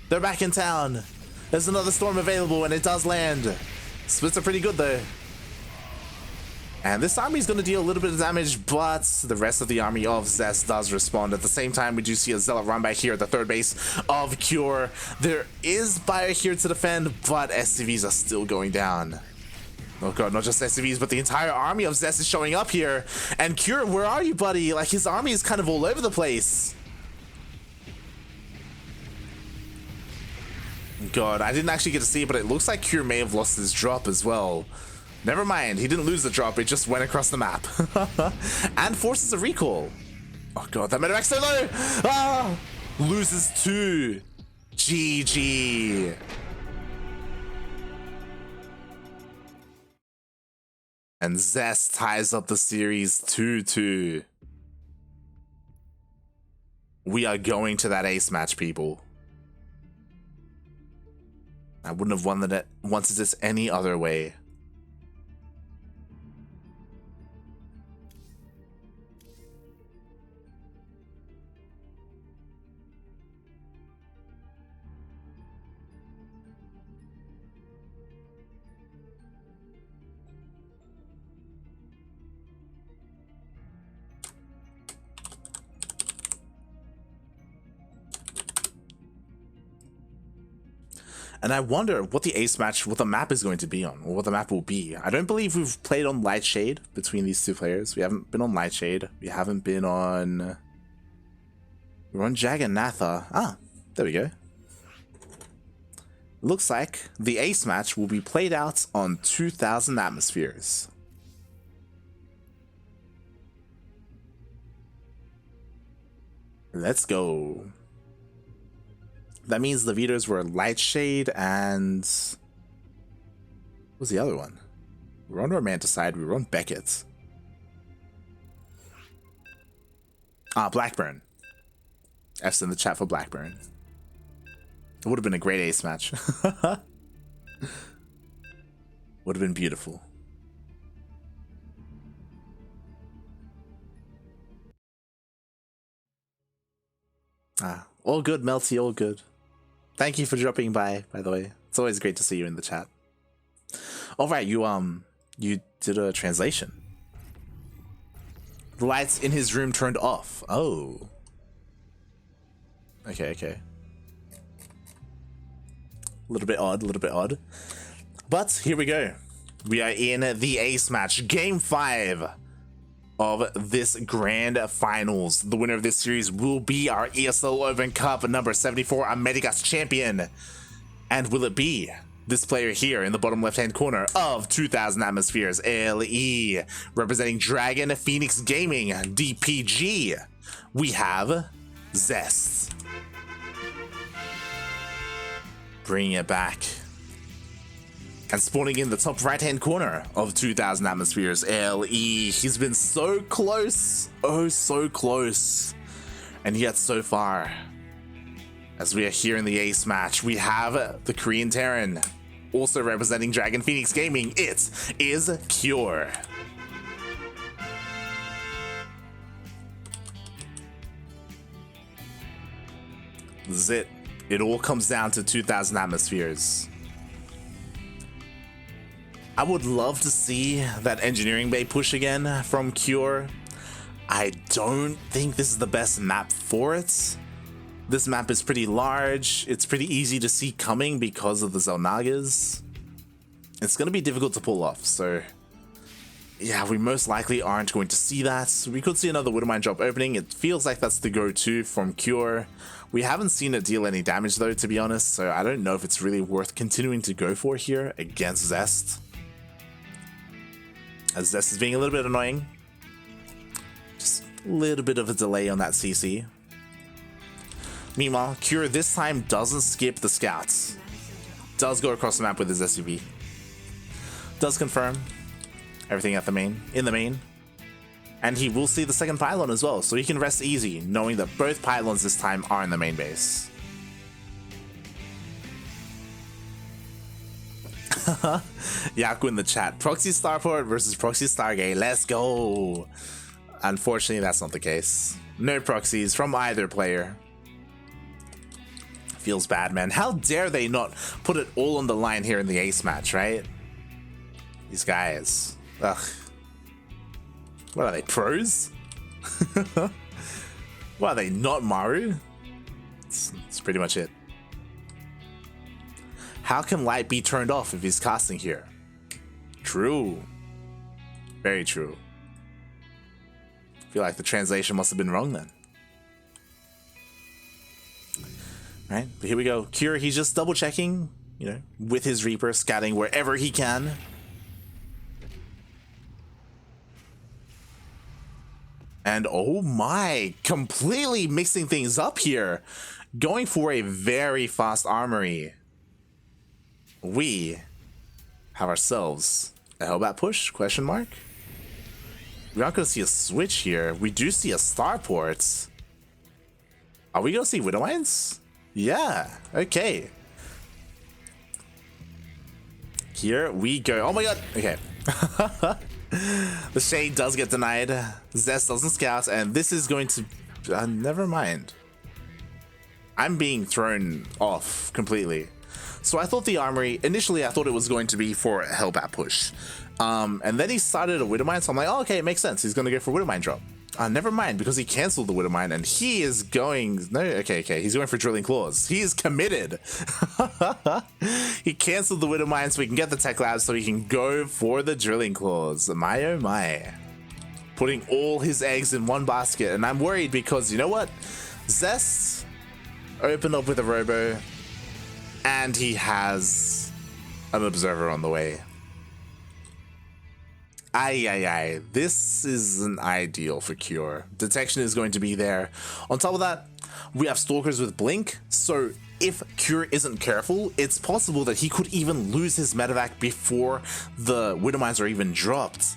They're back in town! There's another Storm available, and it does land. Splits are pretty good, though. And this army is going to deal a little bit of damage, but the rest of the army of Zest does respond. At the same time, we do see a Zealot run back here at the 3rd base of Cure. There is Bio here to defend, but SCVs are still going down. Oh god, not just SCVs, but the entire army of Zest is showing up here. And Cure, where are you, buddy? Like, his army is kind of all over the place. God, I didn't actually get to see it, but it looks like Cure may have lost his drop as well. Never mind, he didn't lose the drop, it just went across the map. And forces a recall. Oh god, that medevac's so low! Ah! Loses 2. GG. And Zest ties up the series 2-2. We are going to that ace match, people. I wouldn't have wanted this any other way. And I wonder what the ace match, what the map is going to be on, or what the map will be. I don't believe we've played on Lightshade between these two players. We haven't been on Lightshade. We haven't been on... We're on Jagannatha. Ah, there we go. Looks like the ace match will be played out on 2,000 atmospheres. Let's go. That means the vetoes were Lightshade and... What was the other one? We were on Romanticide, we were on Beckett. Ah, Blackburn. F's in the chat for Blackburn. It would have been a great ace match. Would have been beautiful. Ah, all good, Melty, all good. Thank you for dropping by the way. It's always great to see you in the chat. Alright, you did a translation. The lights in his room turned off. Oh. Okay. A little bit odd. But here we go. We are in the ace match, game 5 of this grand finals. The winner of this series will be our ESL Open Cup number 74 Americas champion. And will it be this player here in the bottom left hand corner of 2,000 atmospheres, LE, representing Dragon Phoenix Gaming, DPG? We have Zest. Bringing it back. And spawning in the top right hand corner of 2,000 atmospheres, LE. He's been so close. Oh, so close. And yet so far. As we are here in the ace match, we have the Korean Terran. Also representing Dragon Phoenix Gaming, it is Cure. This is it. It all comes down to 2,000 atmospheres. I would love to see that engineering bay push again from Cure. I don't think this is the best map for it. This map is pretty large. It's pretty easy to see coming because of the Xel'Nagas. It's going to be difficult to pull off, so yeah, we most likely aren't going to see that. We could see another Widowmine drop opening. It feels like that's the go-to from Cure. We haven't seen it deal any damage though, to be honest, so I don't know if it's really worth continuing to go for here against Zest. As Zest is being a little bit annoying. Just a little bit of a delay on that CC. Meanwhile, Cure this time doesn't skip the scouts. Does go across the map with his SUV. Does confirm everything at the main, in the main. And he will see the second pylon as well, so he can rest easy, knowing that both pylons this time are in the main base. Yaku in the chat. Proxy Starport versus Proxy Stargate. Let's go. Unfortunately, that's not the case. No proxies from either player. Feels bad, man. How dare they not put it all on the line here in the ace match, right? These guys. Ugh. What are they, pros? What are they, not Maru? That's pretty much it. How can light be turned off if he's casting here? True. Very true. I feel like the translation must have been wrong then. Right, but here we go. Cure, he's just double checking, you know, with his Reaper, scouting wherever he can. And oh my, completely mixing things up here. Going for a very fast armory. We have ourselves a Hellbat push, question mark. We're not going to see a switch here. We do see a starport. Are we going to see Widowmines? Yeah, okay. Here we go. Oh my god, okay. The shade does get denied. Zest doesn't scout, and this is going to... never mind. I'm being thrown off completely. So I thought the armory... Initially, I thought it was going to be for a Hellbat push. And then he started a Widowmine, so I'm like, oh, okay, it makes sense. He's going to go for Widowmine drop. Never mind, because he canceled the Widowmine and he is going... No, okay, he's going for Drilling Claws. He is committed. He canceled the Widowmine so he can get the Tech Lab so he can go for the Drilling Claws. My oh my. Putting all his eggs in one basket. And I'm worried because, you know what? Zest opened up with a Robo and he has an Observer on the way. This isn't ideal for Cure. Detection is going to be there. On top of that, we have Stalkers with Blink, so if Cure isn't careful, it's possible that he could even lose his medevac before the Widowmines are even dropped.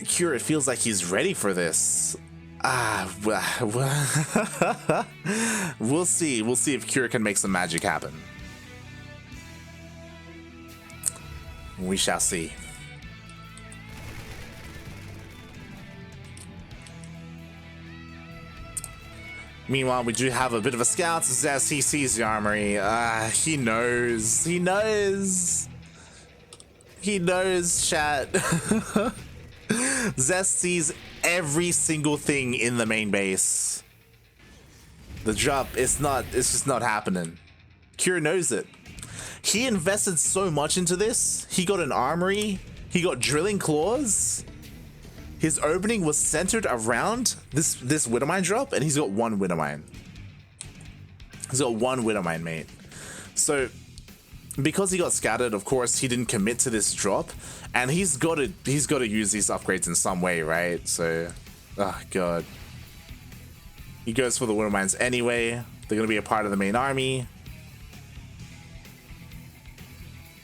Cure, it feels like he's ready for this. We'll see. We'll see if Cure can make some magic happen. We shall see. Meanwhile, we do have a bit of a scout. Zest, he sees the armory. He knows. He knows. He knows, chat. Zest sees every single thing in the main base. The drop, it's just not happening. Cure knows it. He invested so much into this. He got an armory. He got Drilling Claws. His opening was centered around this Widowmine drop, and he's got one Widowmine. He's got one Widowmine, mate. So, because he got scattered, of course, he didn't commit to this drop, and he's got to use these upgrades in some way, right? So, oh god. He goes for the Widowmines anyway. They're going to be a part of the main army.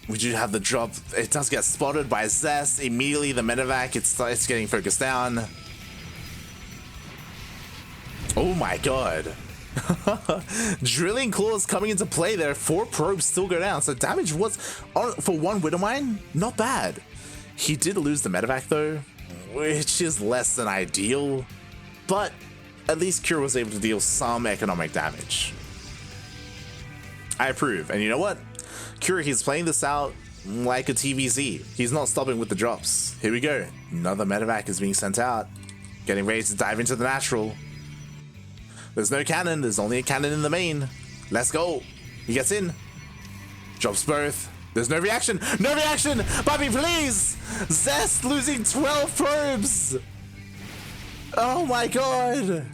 We do have the drop. It does get spotted by Zest. Immediately, the medevac, it's getting focused down. Oh my god. Drilling Claws coming into play there. 4 probes still go down. So damage was, for one Widowmine, not bad. He did lose the medevac though, which is less than ideal. But at least Cure was able to deal some economic damage. I approve. And you know what? Cure, he's playing this out like a TVZ. He's not stopping with the drops. Here we go. Another medevac is being sent out. Getting ready to dive into the natural. There's no cannon. There's only a cannon in the main. Let's go. He gets in. Drops both. There's no reaction. No reaction! Bobby, please! Zest losing 12 probes! Oh my god!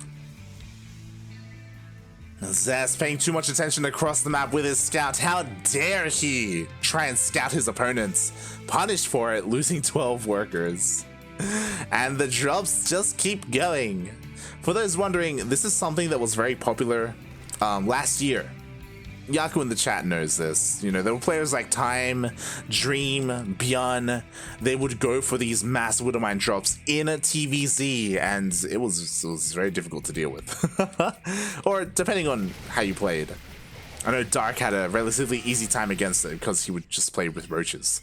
Zest paying too much attention across the map with his scout. How dare he try and scout his opponents? Punished for it, losing 12 workers. And the drops just keep going. For those wondering, this is something that was very popular last year. Yaku in the chat knows this. You know, there were players like Time, Dream, Bjorn. They would go for these mass Widowmine drops in a TVZ, and it was very difficult to deal with. Or depending on how you played. I know Dark had a relatively easy time against it because he would just play with roaches.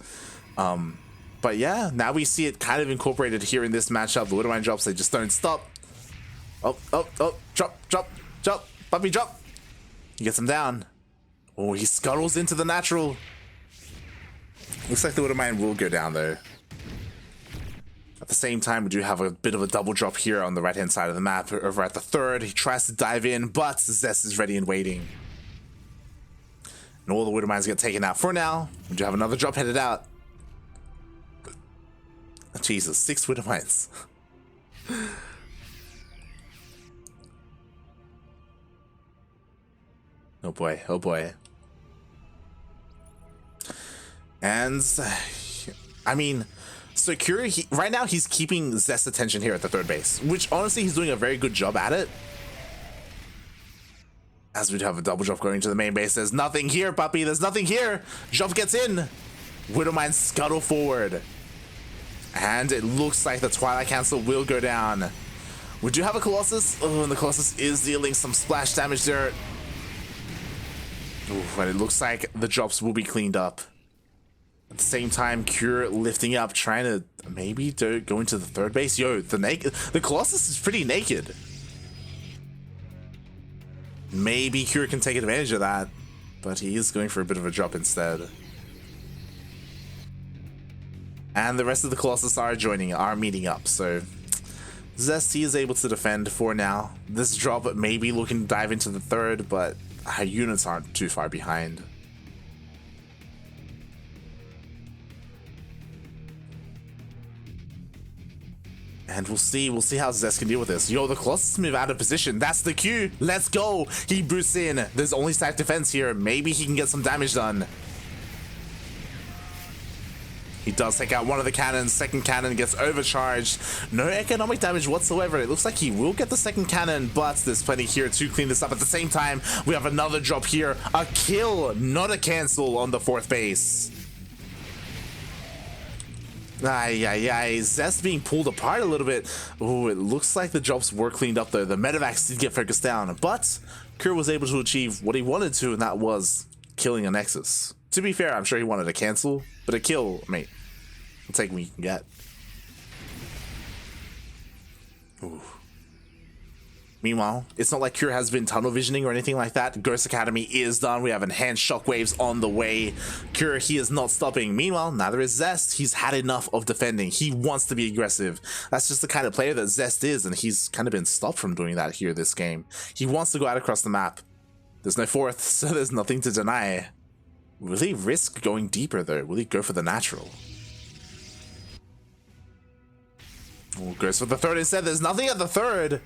But yeah, now we see it kind of incorporated here in this matchup. The Widowmine drops, they just don't stop. Oh, drop, puppy drop. He gets him down. Oh, he scuttles into the natural. Looks like the Widowmine will go down though. At the same time, we do have a bit of a double drop here on the right-hand side of the map. Over at the third, he tries to dive in, but Zest is ready and waiting. And all the Widowmines get taken out for now. We do have another drop headed out. Jesus, 6 Widowmines. Oh boy, oh boy. And, I mean, so Cure, right now he's keeping Zest's attention here at the third base, which honestly he's doing a very good job at it. As we have a double drop going to the main base. There's nothing here, puppy, there's nothing here. Drop gets in. Widowmine scuttle forward. And it looks like the Twilight Cancel will go down. We do have a Colossus. Oh, and the Colossus is dealing some splash damage there. Ooh, but it looks like the drops will be cleaned up. At the same time, Cure lifting up, trying to maybe go into the third base. Yo, the Colossus is pretty naked. Maybe Cure can take advantage of that, but he is going for a bit of a drop instead. And the rest of the Colossus are meeting up, so Zest is able to defend for now. This drop may be looking to dive into the third, but our units aren't too far behind. And we'll see how Zest can deal with this. Yo, the Colossus move out of position. That's the cue. Let's go. He boosts in. There's only stack defense here. Maybe he can get some damage done. He does take out one of the cannons. Second cannon gets overcharged. No economic damage whatsoever. It looks like he will get the second cannon, but there's plenty here to clean this up. At the same time, we have another drop here. A kill, not a cancel on the fourth base. Zest being pulled apart a little bit. Oh, it looks like the drops were cleaned up though. The medevacs did get focused down, but Kur was able to achieve what he wanted to, and that was killing a Nexus. To be fair, I'm sure he wanted a cancel, but a kill, mate, we'll take what you can get. Ooh. Meanwhile, it's not like Kur has been tunnel visioning or anything like that. Ghost Academy is done. We have enhanced shockwaves on the way. Kur, he is not stopping. Meanwhile, neither is Zest. He's had enough of defending. He wants to be aggressive. That's just the kind of player that Zest is, and he's kind of been stopped from doing that here this game. He wants to go out across the map. There's no fourth, so there's nothing to deny. Will he risk going deeper though? Will he go for the natural? Oh, goes for the third instead. There's nothing at the third.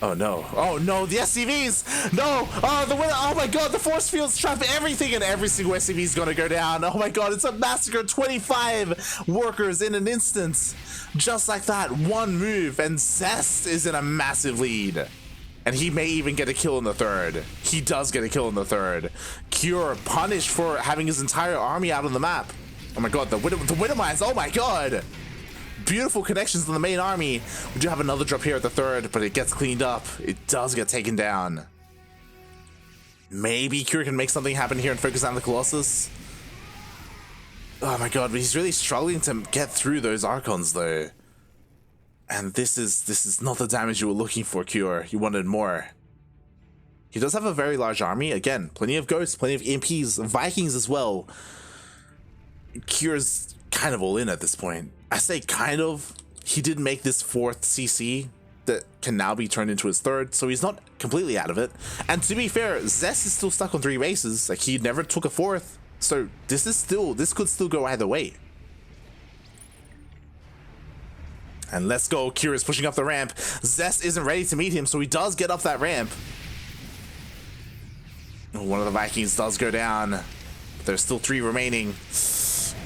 Oh no. Oh no, the SCVs! No! Oh, the winner! Oh my god, the force fields trap everything, and every single SCV is gonna go down. Oh my god, it's a massacre. 25 workers in an instant. Just like that, one move, and Zest is in a massive lead. And he may even get a kill in the third. He does get a kill in the third. Cure punished for having his entire army out on the map. Oh my god, the widow mines, oh my god! Beautiful connections to the main army. We do have another drop here at the third, but it gets cleaned up. It does get taken down. Maybe Cure can make something happen here and focus on the Colossus. Oh my god, but he's really struggling to get through those Archons though. And this is not the damage you were looking for, Cure. You wanted more. He does have a very large army. Again, plenty of ghosts, plenty of EMPs, Vikings as well. Cure's kind of all in at this point. I say kind of. He did make this fourth CC that can now be turned into his third, so he's not completely out of it. And to be fair, Zest is still stuck on 3 bases. Like, he never took a fourth. So this could still go either way. And let's go. Cure is pushing up the ramp. Zest isn't ready to meet him, so he does get up that ramp. One of the Vikings does go down. But there's still 3 remaining.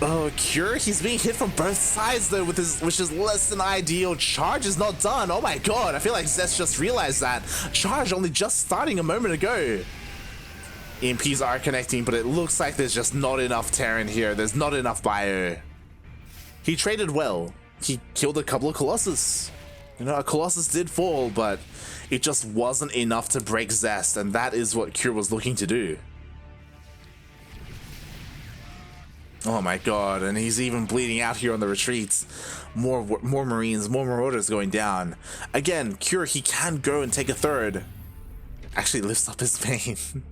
Oh, Cure, he's being hit from both sides though, with his, which is less than ideal. Charge is not done. Oh my god, I feel like Zest just realized that. Charge only just starting a moment ago. EMPs are connecting, but it looks like there's just not enough Terran here. There's not enough bio. He traded well. He killed a couple of Colossus. You know, a Colossus did fall, but it just wasn't enough to break Zest, and that is what Cure was looking to do. Oh my god, and he's even bleeding out here on the retreats. More Marines, more Marauders going down. Again, Cure, he can go and take a third. Actually lifts up his main.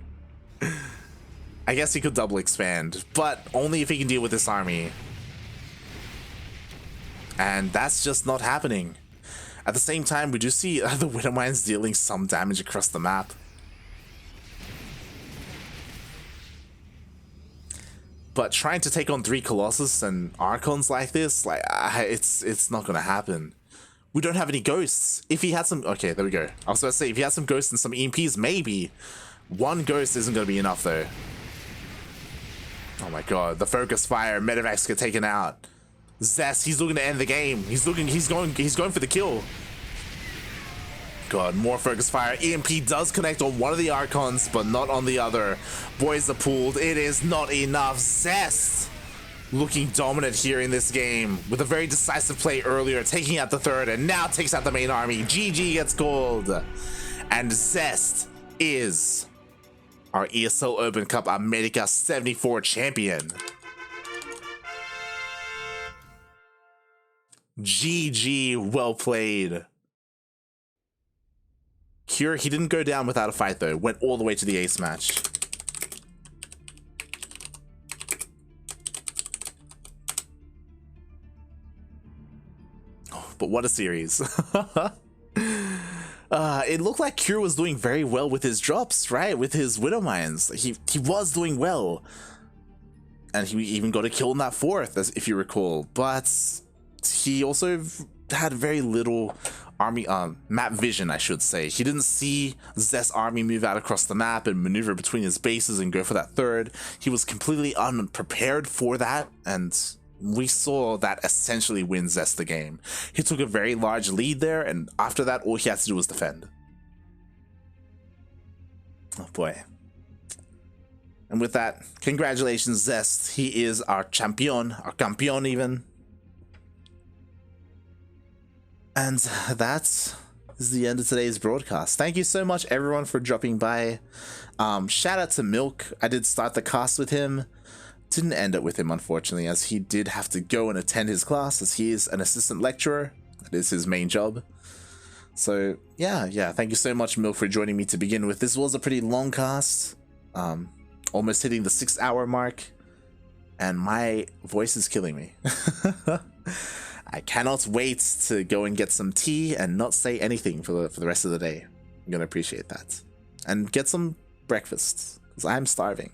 I guess he could double expand, but only if he can deal with this army. And that's just not happening. At the same time, we do see the Widow Mines dealing some damage across the map. But trying to take on 3 Colossus and Archons like this, like, it's not gonna happen. We don't have any ghosts. If he had some, okay, there we go. I was about to say, if he had some ghosts and some EMPs, maybe. 1 ghost isn't gonna be enough though. Oh my god, the focus fire, medevacs get taken out. Zest, he's looking to end the game. He's going for the kill. God, more focus fire. EMP does connect on one of the Archons, but not on the other. Boys are pulled. It is not enough. Zest looking dominant here in this game with a very decisive play earlier, taking out the third, and now takes out the main army. GG gets called. And Zest is our ESL Open Cup Americas 74 champion. GG, well played. Cure, he didn't go down without a fight though. Went all the way to the ace match. But what a series. It looked like Cure was doing very well with his drops, right? With his Widow Mines. He was doing well. And he even got a kill in that fourth, as if you recall. But he also had very little army map vision, I should say. He didn't see Zest's army move out across the map and maneuver between his bases and go for that third. He was completely unprepared for that, and we saw that essentially win Zest the game. He took a very large lead there, and after that, all he had to do was defend. Oh boy. And with that, congratulations, Zest. He is our champion, our campeon even. And that is the end of today's broadcast. Thank you so much, everyone, for dropping by. Shout out to Milk. I did start the cast with him. Didn't end it with him, unfortunately, as he did have to go and attend his class, as he is an assistant lecturer. That is his main job. So, yeah, thank you so much, Milk, for joining me to begin with. This was a pretty long cast. Almost hitting the 6-hour mark. And my voice is killing me. I cannot wait to go and get some tea and not say anything for the rest of the day. I'm gonna appreciate that. And get some breakfast, because I'm starving.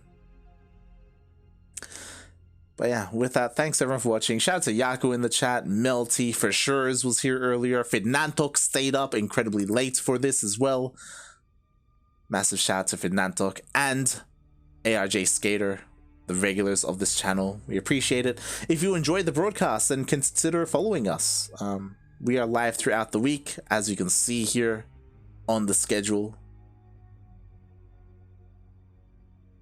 But yeah, with that, thanks everyone for watching. Shout out to Yaku in the chat. Melty for sure was here earlier. Fidnantok stayed up incredibly late for this as well. Massive shout out to Fidnantok and ARJ Skater, the regulars of this channel. We appreciate it. If you enjoyed the broadcast, then consider following us. We are live throughout the week, as you can see here on the schedule.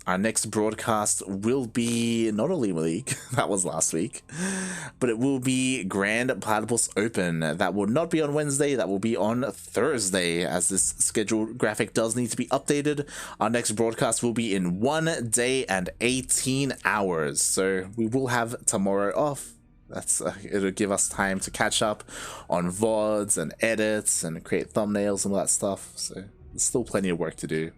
Our next broadcast will be not only League, that was last week, but it will be Grand Platypus Open. That will not be on Wednesday, that will be on Thursday, as this schedule graphic does need to be updated. Our next broadcast will be in 1 day and 18 hours, so we will have tomorrow off. That's it'll give us time to catch up on VODs and edits and create thumbnails and all that stuff, so there's still plenty of work to do.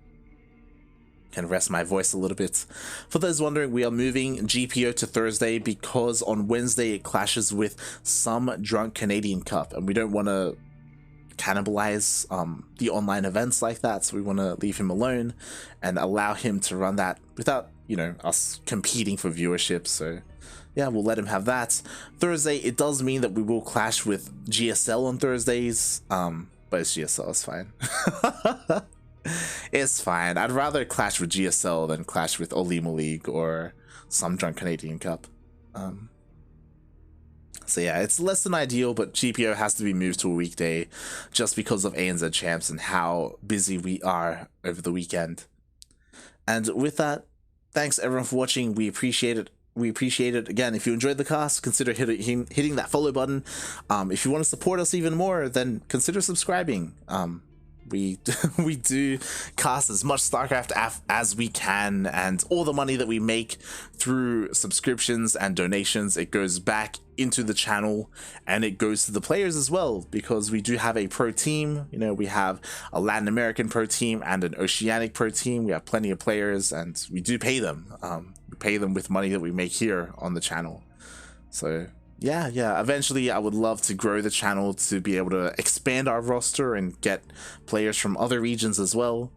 Can rest my voice a little bit. For those wondering, we are moving GPO to Thursday because on Wednesday it clashes with some Drunk Canadian Cup, and we don't want to cannibalize the online events like that, so we want to leave him alone and allow him to run that without, you know, us competing for viewership. So yeah, we'll let him have that. Thursday, it does mean that we will clash with GSL on Thursdays, but it's GSL, it's fine. It's fine. I'd rather clash with GSL than clash with Olima League or some Drunk Canadian Cup. So yeah, it's less than ideal, but GPO has to be moved to a weekday just because of ANZ champs and how busy we are over the weekend. And with that, thanks everyone for watching. We appreciate it. We appreciate it. Again, if you enjoyed the cast, consider hitting that follow button. If you want to support us even more, then consider subscribing. We do cast as much StarCraft as we can, and all the money that we make through subscriptions and donations, it goes back into the channel and it goes to the players as well, because we do have a pro team. You know, we have a Latin American pro team and an Oceanic pro team. We have plenty of players and we do pay them. We pay them with money that we make here on the channel. So yeah, eventually I would love to grow the channel to be able to expand our roster and get players from other regions as well.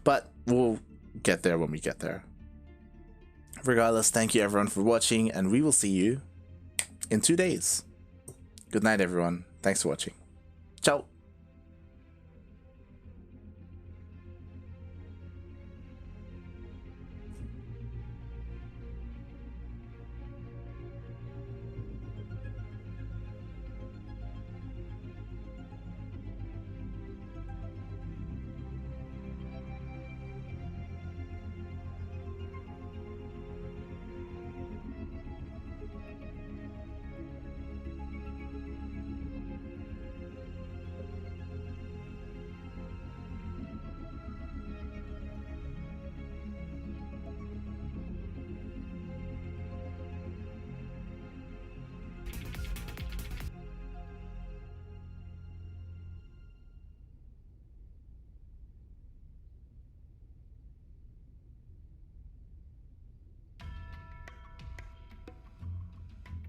But we'll get there when we get there. Regardless, thank you everyone for watching, and we will see you in 2 days. Good night everyone. Thanks for watching. Ciao.